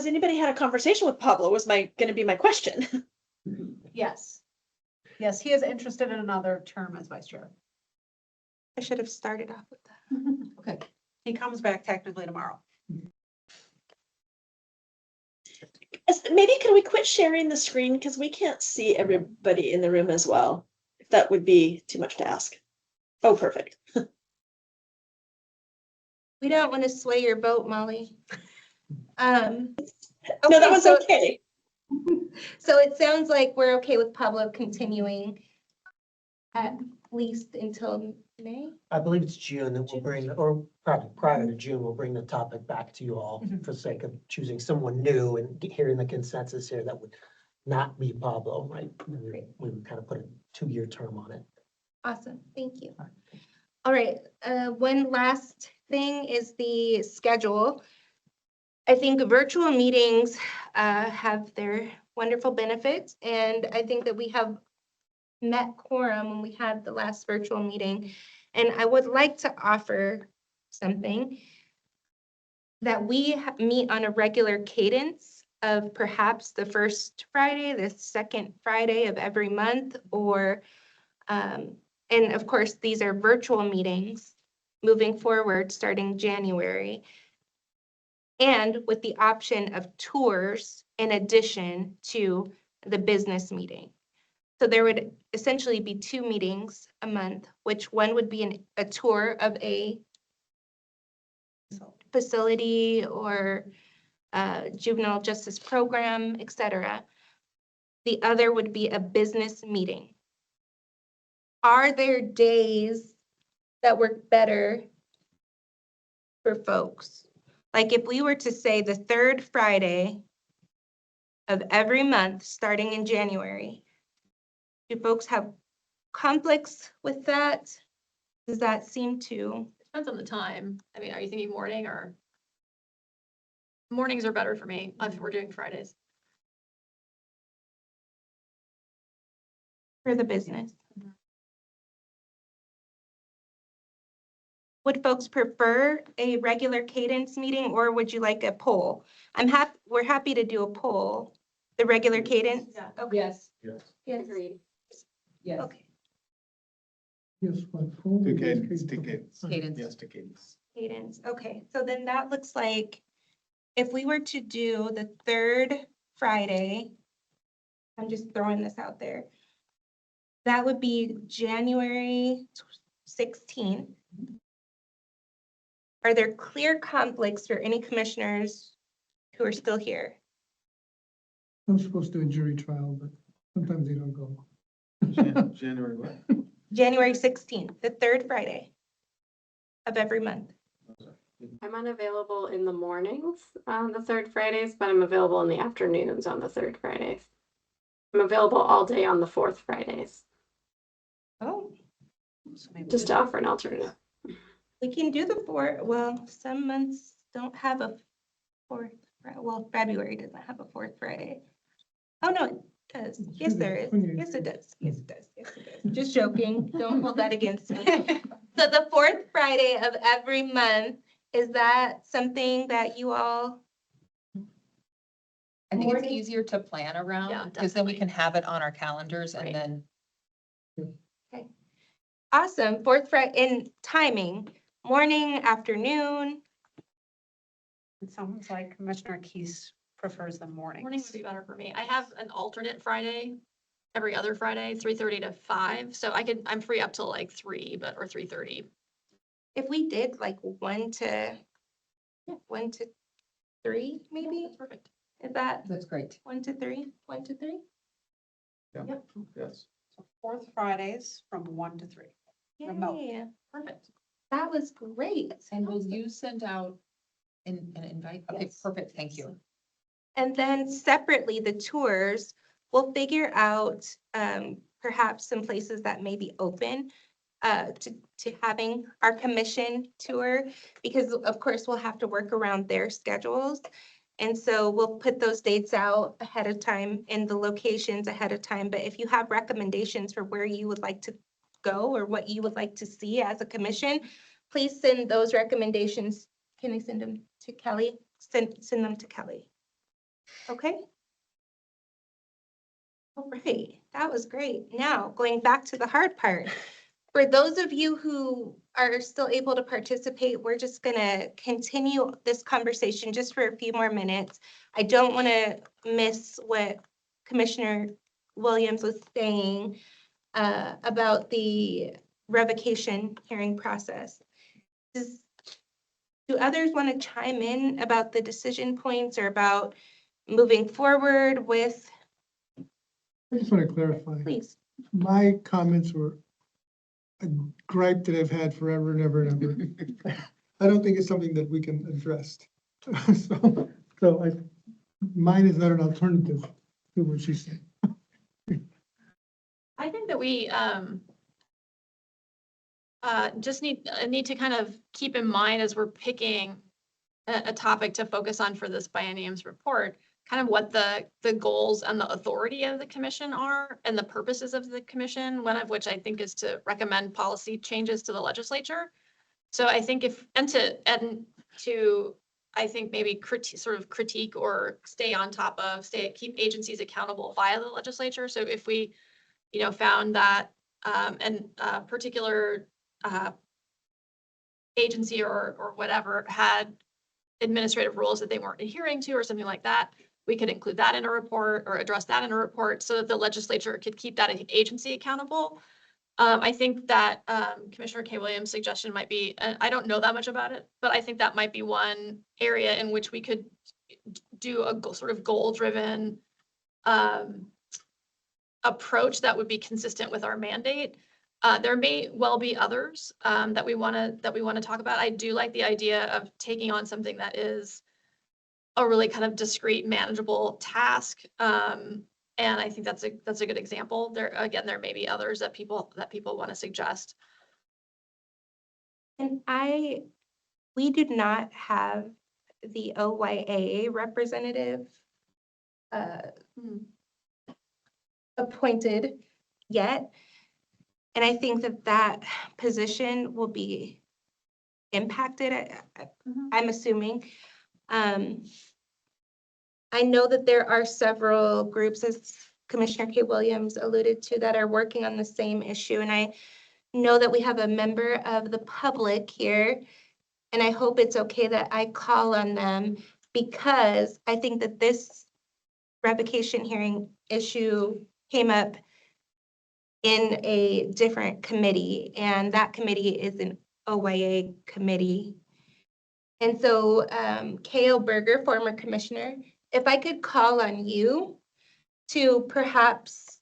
[SPEAKER 7] anybody had a conversation with Pablo was gonna be my question.
[SPEAKER 6] Yes. Yes, he is interested in another term as vice chair.
[SPEAKER 1] I should have started off with that.
[SPEAKER 6] Okay. He comes back technically tomorrow.
[SPEAKER 7] Maybe can we quit sharing the screen? Because we can't see everybody in the room as well. If that would be too much to ask. Oh, perfect.
[SPEAKER 1] We don't want to sway your vote, Molly.
[SPEAKER 7] No, that was okay.
[SPEAKER 1] So it sounds like we're okay with Pablo continuing at least until May?
[SPEAKER 13] I believe it's June that we'll bring, or probably prior to June, we'll bring the topic back to you all for the sake of choosing someone new and hearing the consensus here that would not be Pablo, right? We would kind of put a 2-year term on it.
[SPEAKER 1] Awesome, thank you. All right, one last thing is the schedule. I think virtual meetings have their wonderful benefits, and I think that we have met quorum when we had the last virtual meeting. And I would like to offer something that we meet on a regular cadence of perhaps the first Friday, the second Friday of every month, or, and of course, these are virtual meetings moving forward starting January. And with the option of tours in addition to the business meeting. So there would essentially be 2 meetings a month, which one would be a tour of a facility or juvenile justice program, etc. The other would be a business meeting. Are there days that work better for folks? Like if we were to say the 3rd Friday of every month, starting in January, do folks have conflicts with that? Does that seem to?
[SPEAKER 6] Depends on the time. I mean, are you thinking morning or? Mornings are better for me if we're doing Fridays.
[SPEAKER 1] For the business? Would folks prefer a regular cadence meeting or would you like a poll? We're happy to do a poll. The regular cadence?
[SPEAKER 6] Yeah.
[SPEAKER 1] Okay.
[SPEAKER 2] Yes.
[SPEAKER 3] Yes.
[SPEAKER 1] Yes.
[SPEAKER 6] Agreed.
[SPEAKER 2] Yes.
[SPEAKER 1] Okay,
[SPEAKER 10] Yes, what? Full
[SPEAKER 3] To
[SPEAKER 10] year
[SPEAKER 3] cadence, to cadence.
[SPEAKER 2] Cadence.
[SPEAKER 3] Yes, to cadence.
[SPEAKER 1] cadence. Okay, so then that looks like if we were to do the 3rd Friday, I'm just throwing this out there. That would be January 16th. Are there clear conflicts for any commissioners who are still here.
[SPEAKER 10] I'm supposed to do a jury trial, but sometimes they don't go.
[SPEAKER 3] January what?
[SPEAKER 1] January 16th, the third Friday of every month.
[SPEAKER 14] I'm unavailable in the mornings on the third Fridays, but I'm available in the afternoons on the third Fridays. I'm available all day on the fourth Fridays,
[SPEAKER 1] Oh,
[SPEAKER 14] just to offer an alternative.
[SPEAKER 1] we can do the fourth. Well, some months don't have a fourth. Well, February doesn't have a fourth Friday. Oh, no, it does. Yes, there is. Yes, it does. Yes, it does. Yes, it does. Just joking. Don't hold that against me. So the fourth Friday of every month, is that something that you all?
[SPEAKER 2] I think it's
[SPEAKER 1] Morning.
[SPEAKER 2] easier to plan
[SPEAKER 9] Yeah,
[SPEAKER 2] around, because then we
[SPEAKER 9] definitely.
[SPEAKER 2] can have it on our calendars
[SPEAKER 9] Right.
[SPEAKER 2] and then.
[SPEAKER 1] Awesome. Fourth Friday in timing, morning, afternoon.
[SPEAKER 6] It sounds like Commissioner Keys prefers the morning.
[SPEAKER 9] Morning would be better for me. I have an alternate Friday, every other Friday, 3:30 to 5. So I'm free up till like 3, or 3:30.
[SPEAKER 1] If we did like 1 to 3, maybe?
[SPEAKER 9] That's perfect.
[SPEAKER 1] Is that
[SPEAKER 2] That's great.
[SPEAKER 1] 1 to 3? 1 to 3?
[SPEAKER 3] Yes.
[SPEAKER 6] So fourth Fridays from 1 to 3. Remote.
[SPEAKER 1] Yay.
[SPEAKER 9] Perfect.
[SPEAKER 1] That was great.
[SPEAKER 2] And will you send out an invite? Okay,
[SPEAKER 6] Yes.
[SPEAKER 2] perfect, thank you.
[SPEAKER 1] And then separately, the tours, we'll figure out perhaps some places that may be open to having our commission tour, because of course we'll have to work around their schedules. And so we'll put those dates out ahead of time and the locations ahead of time. But if you have recommendations for where you would like to go or what you would like to see as a commission, please send those recommendations. Can I send them to Kelly? Send them to Kelly. Okay. All right, that was great. Now, going back to the hard part. For those of you who are still able to participate, we're just gonna continue this conversation just for a few more minutes. I don't want to miss what Commissioner Williams was saying about the revocation hearing process. Do others want to chime in about the decision points or about moving forward with,
[SPEAKER 10] I just want to clarify.
[SPEAKER 1] please?
[SPEAKER 10] My comments were a gripe that I've had forever and ever and ever. I don't think it's something that we can address. Mine is not an alternative to what she said.
[SPEAKER 9] I think that we just need to kind of keep in mind as we're picking a topic to focus on for this biennium's report, kind of what the goals and the authority of the commission are and the purposes of the commission, one of which I think is to recommend policy changes to the legislature. So I think I think maybe critique or keep agencies accountable via the legislature. So if we, found that a particular agency or whatever had administrative rules that they weren't adhering to or something like that, we could include that in a report or address that in a report so that the legislature could keep that agency accountable. I think that Commissioner K. Williams' suggestion might be, I don't know that much about it, but I think that might be one area in which we could do a sort of goal-driven approach that would be consistent with our mandate. There may well be others that we want to talk about. I do like the idea of taking on something that is a really kind of discrete, manageable task. And I think that's a good example. There may be others that people want to suggest.
[SPEAKER 1] And we did not have the OYA representative appointed yet. And I think that position will be impacted, I'm assuming. I know that there are several groups, as Commissioner K. Williams alluded to, that are working on the same issue. And I know that we have a member of the public here, and I hope it's okay that I call on them because I think that this revocation hearing issue came up in a different committee, and that committee is an OYA committee. And so, K.O. Berger, former commissioner, if I could call on you to perhaps,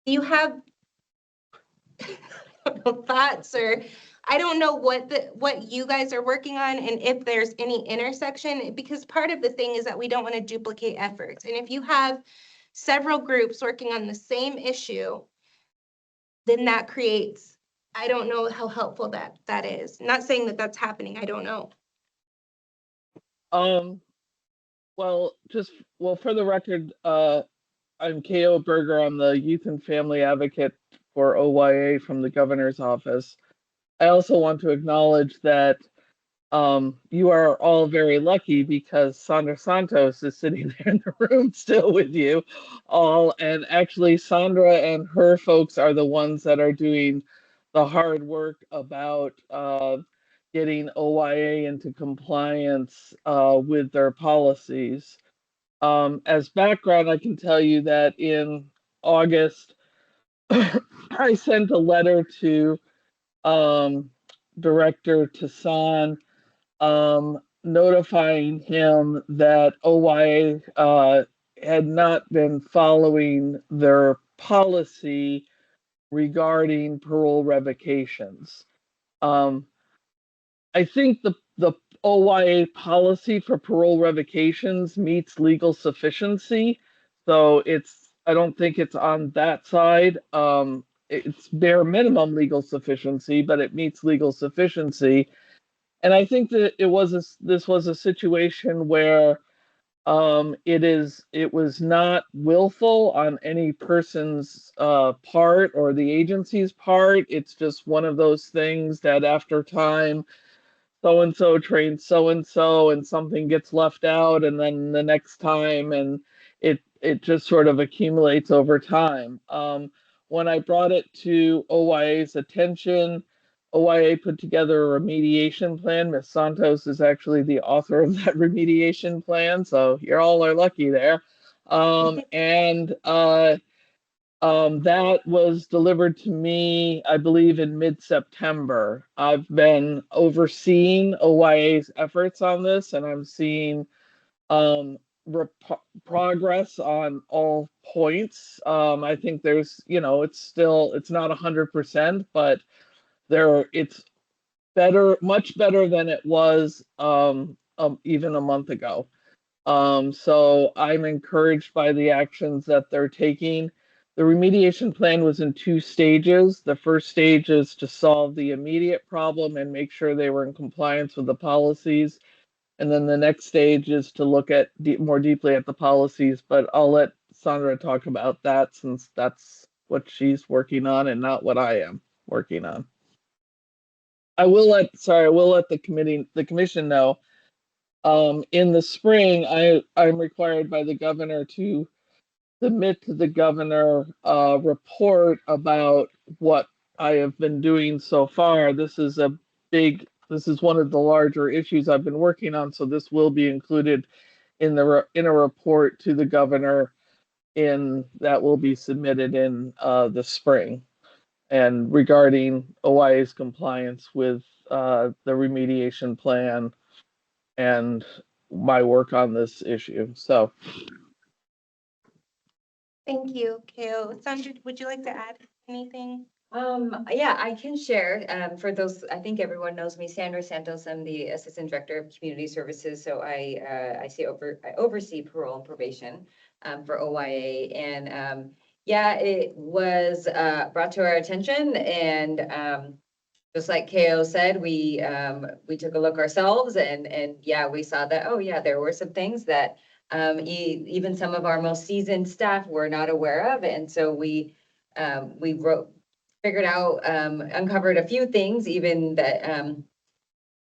[SPEAKER 1] do you have thoughts, or I don't know what you guys are working on and if there's any intersection, because part of the thing is that we don't want to duplicate efforts. And if you have several groups working on the same issue, then that creates, I don't know how helpful that is. Not saying that that's happening, I don't know.
[SPEAKER 15] Well, for the record, I'm K.O. Berger. I'm the Youth and Family Advocate for OYA from the Governor's Office. I also want to acknowledge that you are all very lucky because Sandra Santos is sitting there in the room still with you all. And actually, Sandra and her folks are the ones that are doing the hard work about getting OYA into compliance with their policies. As background, I can tell you that in August, I sent a letter to Director Tassan notifying him that OYA had not been following their policy regarding parole revocations. I think the OYA policy for parole revocations meets legal sufficiency. So I don't think it's on that side. It's bare minimum legal sufficiency, but it meets legal sufficiency. And I think that this was a situation where it was not willful on any person's part or the agency's part. It's just one of those things that after time, so and so trains so and something gets left out, and then the next time, and it just sort of accumulates over time. When I brought it to OYA's attention, OYA put together a remediation plan. Ms. Santos is actually the author of that remediation plan, so you all are lucky there. That was delivered to me, I believe, in mid-September. I've been overseeing OYA's efforts on this, and I'm seeing progress on all points. I think there's, it's not 100%, but it's better, much better than it was even a month ago. So I'm encouraged by the actions that they're taking. The remediation plan was in 2 stages. The first stage is to solve the immediate problem and make sure they were in compliance with the policies. And then the next stage is to look at more deeply at the policies, but I'll let Sandra talk about that since that's what she's working on and not what I am working on. I will let the commission know. In the spring, I'm required by the governor to submit to the governor a report about what I have been doing so far. This is one of the larger issues I've been working on, so this will be included in a report to the governor that will be submitted in the spring, and regarding OYA's compliance with the remediation plan and my work on this issue. So
[SPEAKER 1] Thank you, K.O. Sandra, would you like to add anything?
[SPEAKER 5] Yeah, I can share. For those, I think everyone knows me, Sandra Santos. I'm the Assistant Director of Community Services. So I oversee parole and probation for OYA. And yeah, it was brought to our attention, and just like K.O. said, we took a look ourselves, and yeah, we saw that, oh yeah, there were some things that even some of our most seasoned staff were not aware of. And so we figured out, uncovered a few things even that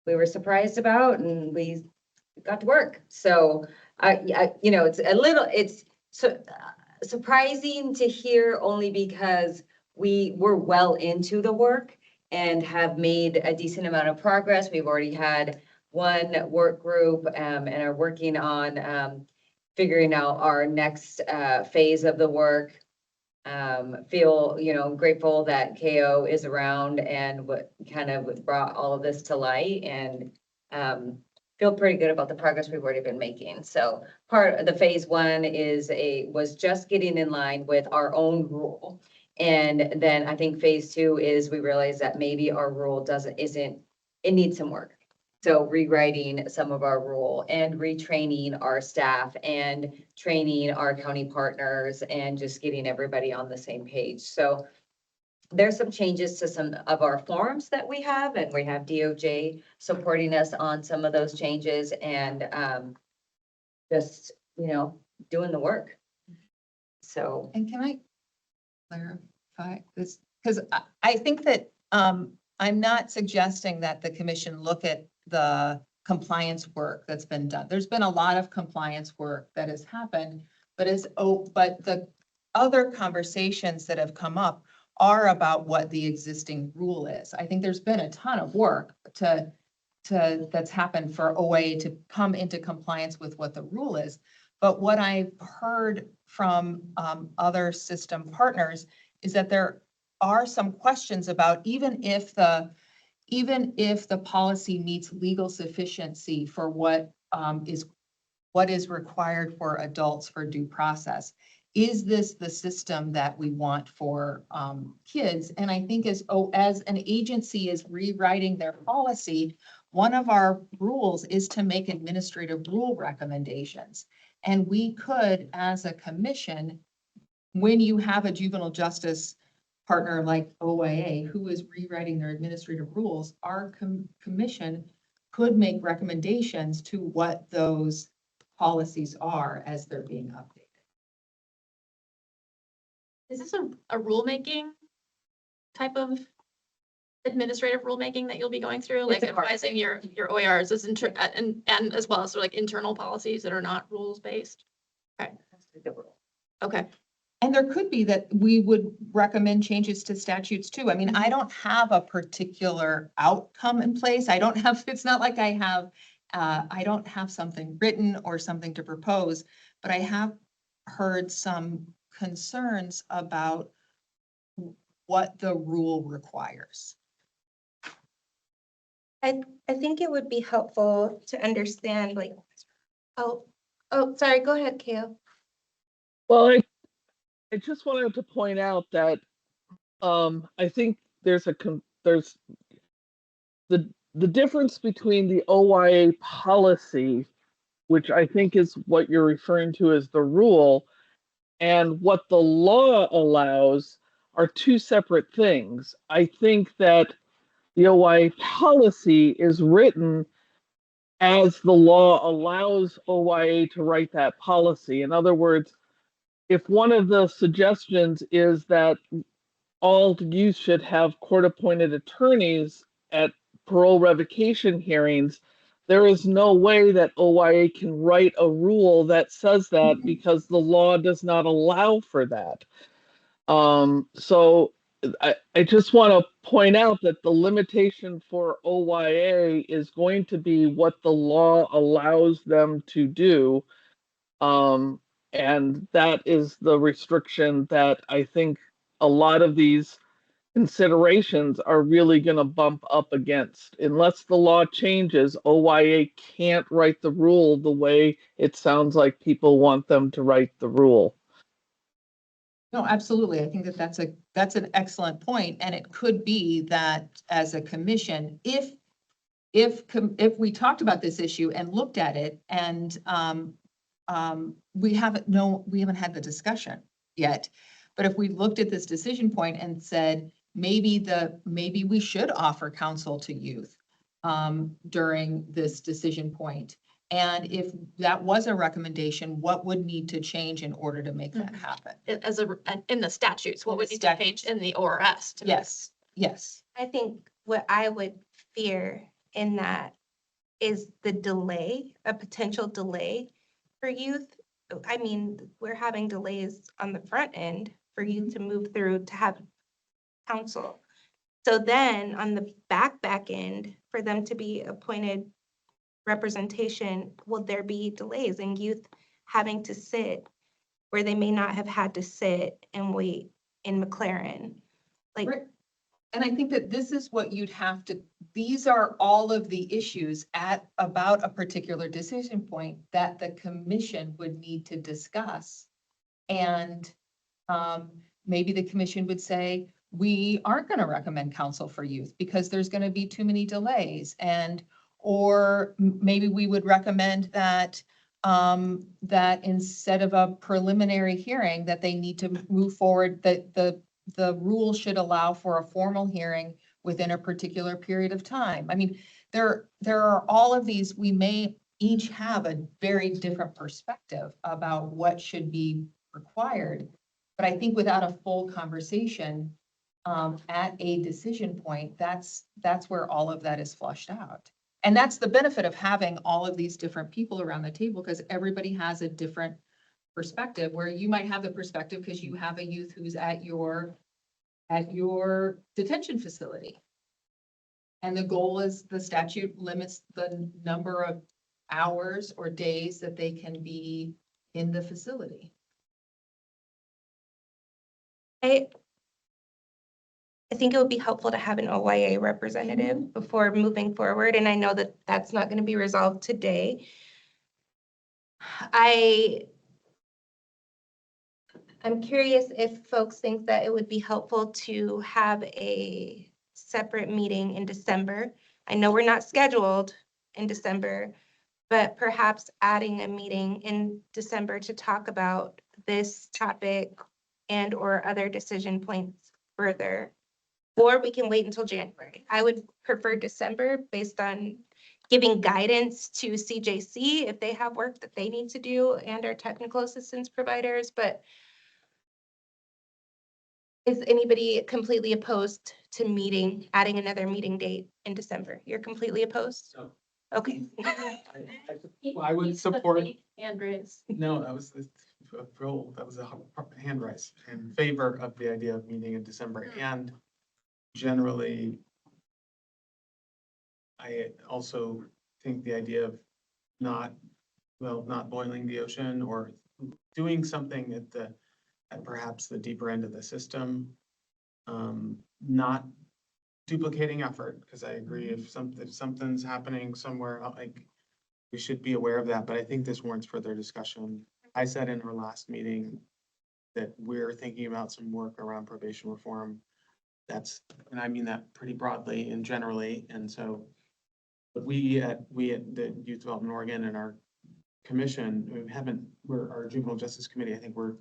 [SPEAKER 5] we were surprised about, and we got to work. So it's surprising to hear, only because we were well into the work and have made a decent amount of progress. We've already had one work group and are working on figuring out our next phase of the work. Feel, grateful that KO is around and what kind of brought all of this to light, and feel pretty good about the progress we've already been making. So part of the phase one was just getting in line with our own rule. And then I think phase two is we realize that maybe our rule it needs some work. So rewriting some of our rule and retraining our staff and training our county partners and just getting everybody on the same page. So there's some changes to some of our forms that we have, and we have DOJ supporting us on some of those changes, and just, doing the work. So.
[SPEAKER 2] And can I clarify this? Because I think that I'm not suggesting that the commission look at the compliance work that's been done. There's been a lot of compliance work that has happened, but the other conversations that have come up are about what the existing rule is. I think there's been a ton of work that's happened for OIA to come into compliance with what the rule is. But what I've heard from other system partners is that there are some questions about even if the policy meets legal sufficiency for what is required for adults for due process, is this the system that we want for kids? And I think as an agency is rewriting their policy, one of our rules is to make administrative rule recommendations. And we could, as a commission, when you have a juvenile justice partner like OIA who is rewriting their administrative rules, our commission could make recommendations to what those policies are as they're being updated.
[SPEAKER 16] Is this a rulemaking type of administrative rulemaking that you'll be going through, like advising your OERs as and as well as like internal policies that are not rules based? Okay. Okay.
[SPEAKER 2] And there could be that we would recommend changes to statutes too. I mean, I don't have a particular outcome in place. It's not like I don't have something written or something to propose, but I have heard some concerns about what the rule requires.
[SPEAKER 1] I think it would be helpful to understand, like, sorry, go ahead, Kale.
[SPEAKER 15] Well, I just wanted to point out that I think there's the difference between the OIA policy, which I think is what you're referring to as the rule, and what the law allows are two separate things. I think that the OIA policy is written as the law allows OIA to write that policy. In other words, if one of the suggestions is that all youth should have court-appointed attorneys at parole revocation hearings, there is no way that OIA can write a rule that says that because the law does not allow for that. So I just want to point out that the limitation for OIA is going to be what the law allows them to do. And that is the restriction that I think a lot of these considerations are really going to bump up against. Unless the law changes, OIA can't write the rule the way it sounds like people want them to write the rule.
[SPEAKER 2] No, absolutely. I think that that's an excellent point. And it could be that as a commission, if we talked about this issue and looked at it and we haven't had the discussion yet. But if we looked at this decision point and said, maybe we should offer counsel to youth during this decision point. And if that was a recommendation, what would need to change in order to make that happen?
[SPEAKER 16] In the statutes, what would need to change in the ORS?
[SPEAKER 2] Yes.
[SPEAKER 1] I think what I would fear in that is the delay, a potential delay for youth. I mean, we're having delays on the front end for youth to move through to have counsel. So then on the back end, for them to be appointed representation, will there be delays in youth having to sit where they may not have had to sit and wait in McLaren. Like,
[SPEAKER 2] Right. And I think that this is what you'd have to, these are all of the issues at about a particular decision point that the commission would need to discuss. And maybe the commission would say, we aren't going to recommend counsel for youth because there's going to be too many delays. And, or maybe we would recommend that that instead of a preliminary hearing, that they need to move forward, that the rule should allow for a formal hearing within a particular period of time. I mean, there are all of these, we may each have a very different perspective about what should be required. But I think without a full conversation at a decision point, that's where all of that is flushed out. And that's the benefit of having all of these different people around the table, because everybody has a different perspective, where you might have the perspective because you have a youth who's at your detention facility. And the goal is, the statute limits the number of hours or days that they can be in the facility.
[SPEAKER 1] I think it would be helpful to have an OYA representative before moving forward, and I know that that's not going to be resolved today. I'm curious if folks think that it would be helpful to have a separate meeting in December. I know we're not scheduled in December, but perhaps adding a meeting in December to talk about this topic and or other decision points further. Or we can wait until January. I would prefer December based on giving guidance to CJC if they have work that they need to do and our technical assistance providers, but is anybody completely opposed to adding another meeting date in December? You're completely opposed?
[SPEAKER 3] No.
[SPEAKER 1] Okay.
[SPEAKER 3] I would support.
[SPEAKER 16] Hand raise.
[SPEAKER 3] No, that was the role, that was a hand raise in favor of the idea of meeting in December. And generally, I also think the idea of not boiling the ocean or doing something at perhaps the deeper end of the system, not duplicating effort, because I agree if something's happening somewhere, like, we should be aware of that, but I think this warrants further discussion. I said in our last meeting that we're thinking about some work around probation reform. And I mean that pretty broadly and generally, and so, but we at the Youth Development Oregon and our commission, our Juvenile Justice Committee, I think we're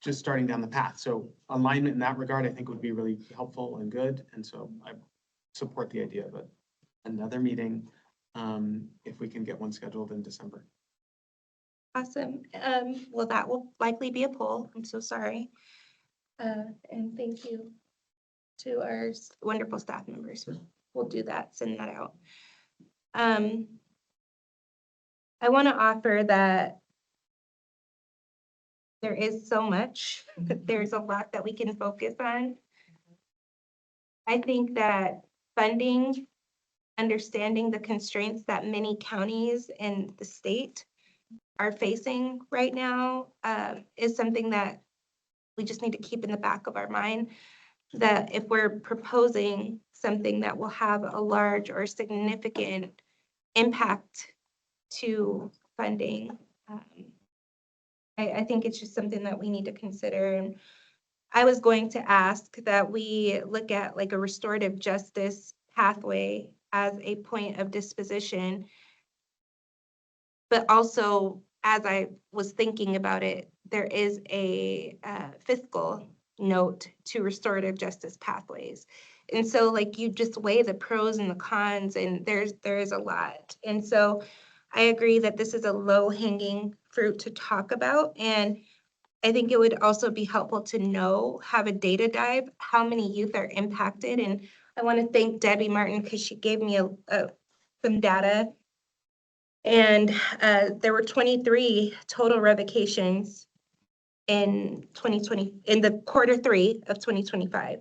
[SPEAKER 3] just starting down the path. So alignment in that regard, I think, would be really helpful and good. And so I support the idea of another meeting if we can get one scheduled in December.
[SPEAKER 1] Awesome. Well, that will likely be a poll. I'm so sorry. And thank you to our wonderful staff members. We'll do that, send that out. I want to offer that there is so much, there's a lot that we can focus on. I think that funding, understanding the constraints that many counties in the state are facing right now is something that we just need to keep in the back of our mind, that if we're proposing something that will have a large or significant impact to funding, I think it's just something that we need to consider. And I was going to ask that we look at like a restorative justice pathway as a point of disposition. But also, as I was thinking about it, there is a fiscal note to restorative justice pathways. And so like you just weigh the pros and the cons, and there is a lot. And so I agree that this is a low-hanging fruit to talk about. And I think it would also be helpful to have a data dive, how many youth are impacted. And I want to thank Debbie Martin because she gave me some data. And there were 23 total revocations in 2020, in the Q3 of 2025.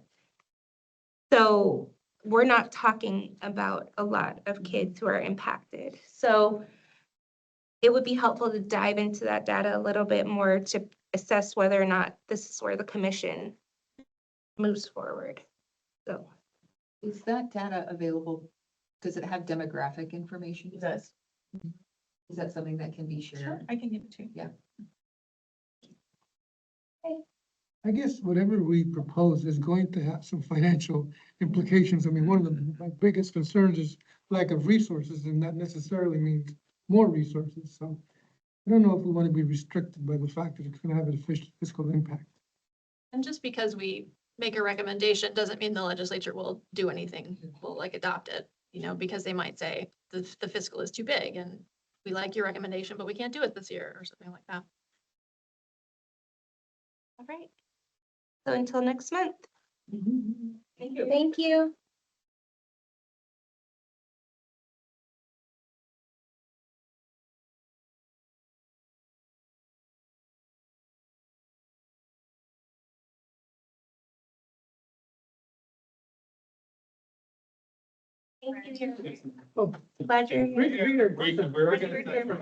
[SPEAKER 1] So we're not talking about a lot of kids who are impacted. So it would be helpful to dive into that data a little bit more to assess whether or not this is where the commission moves forward. So.
[SPEAKER 2] Is that data available? Does it have demographic information?
[SPEAKER 16] It does.
[SPEAKER 2] Is that something that can be shared?
[SPEAKER 16] I can give it to you.
[SPEAKER 2] Yeah.
[SPEAKER 10] I guess whatever we propose is going to have some financial implications. I mean, one of my biggest concerns is lack of resources, and that necessarily means more resources. So I don't know if we want to be restricted by the fact that it's going to have a fiscal impact.
[SPEAKER 16] And just because we make a recommendation doesn't mean the legislature will do anything, will like adopt it, you know, because they might say the fiscal is too big and we like your recommendation, but we can't do it this year or something like that.
[SPEAKER 1] All right. So until next month.
[SPEAKER 2] Thank you.
[SPEAKER 1] Thank you. Thank you.
[SPEAKER 10] Oh.
[SPEAKER 1] Glad you're here.
[SPEAKER 3] We're gonna.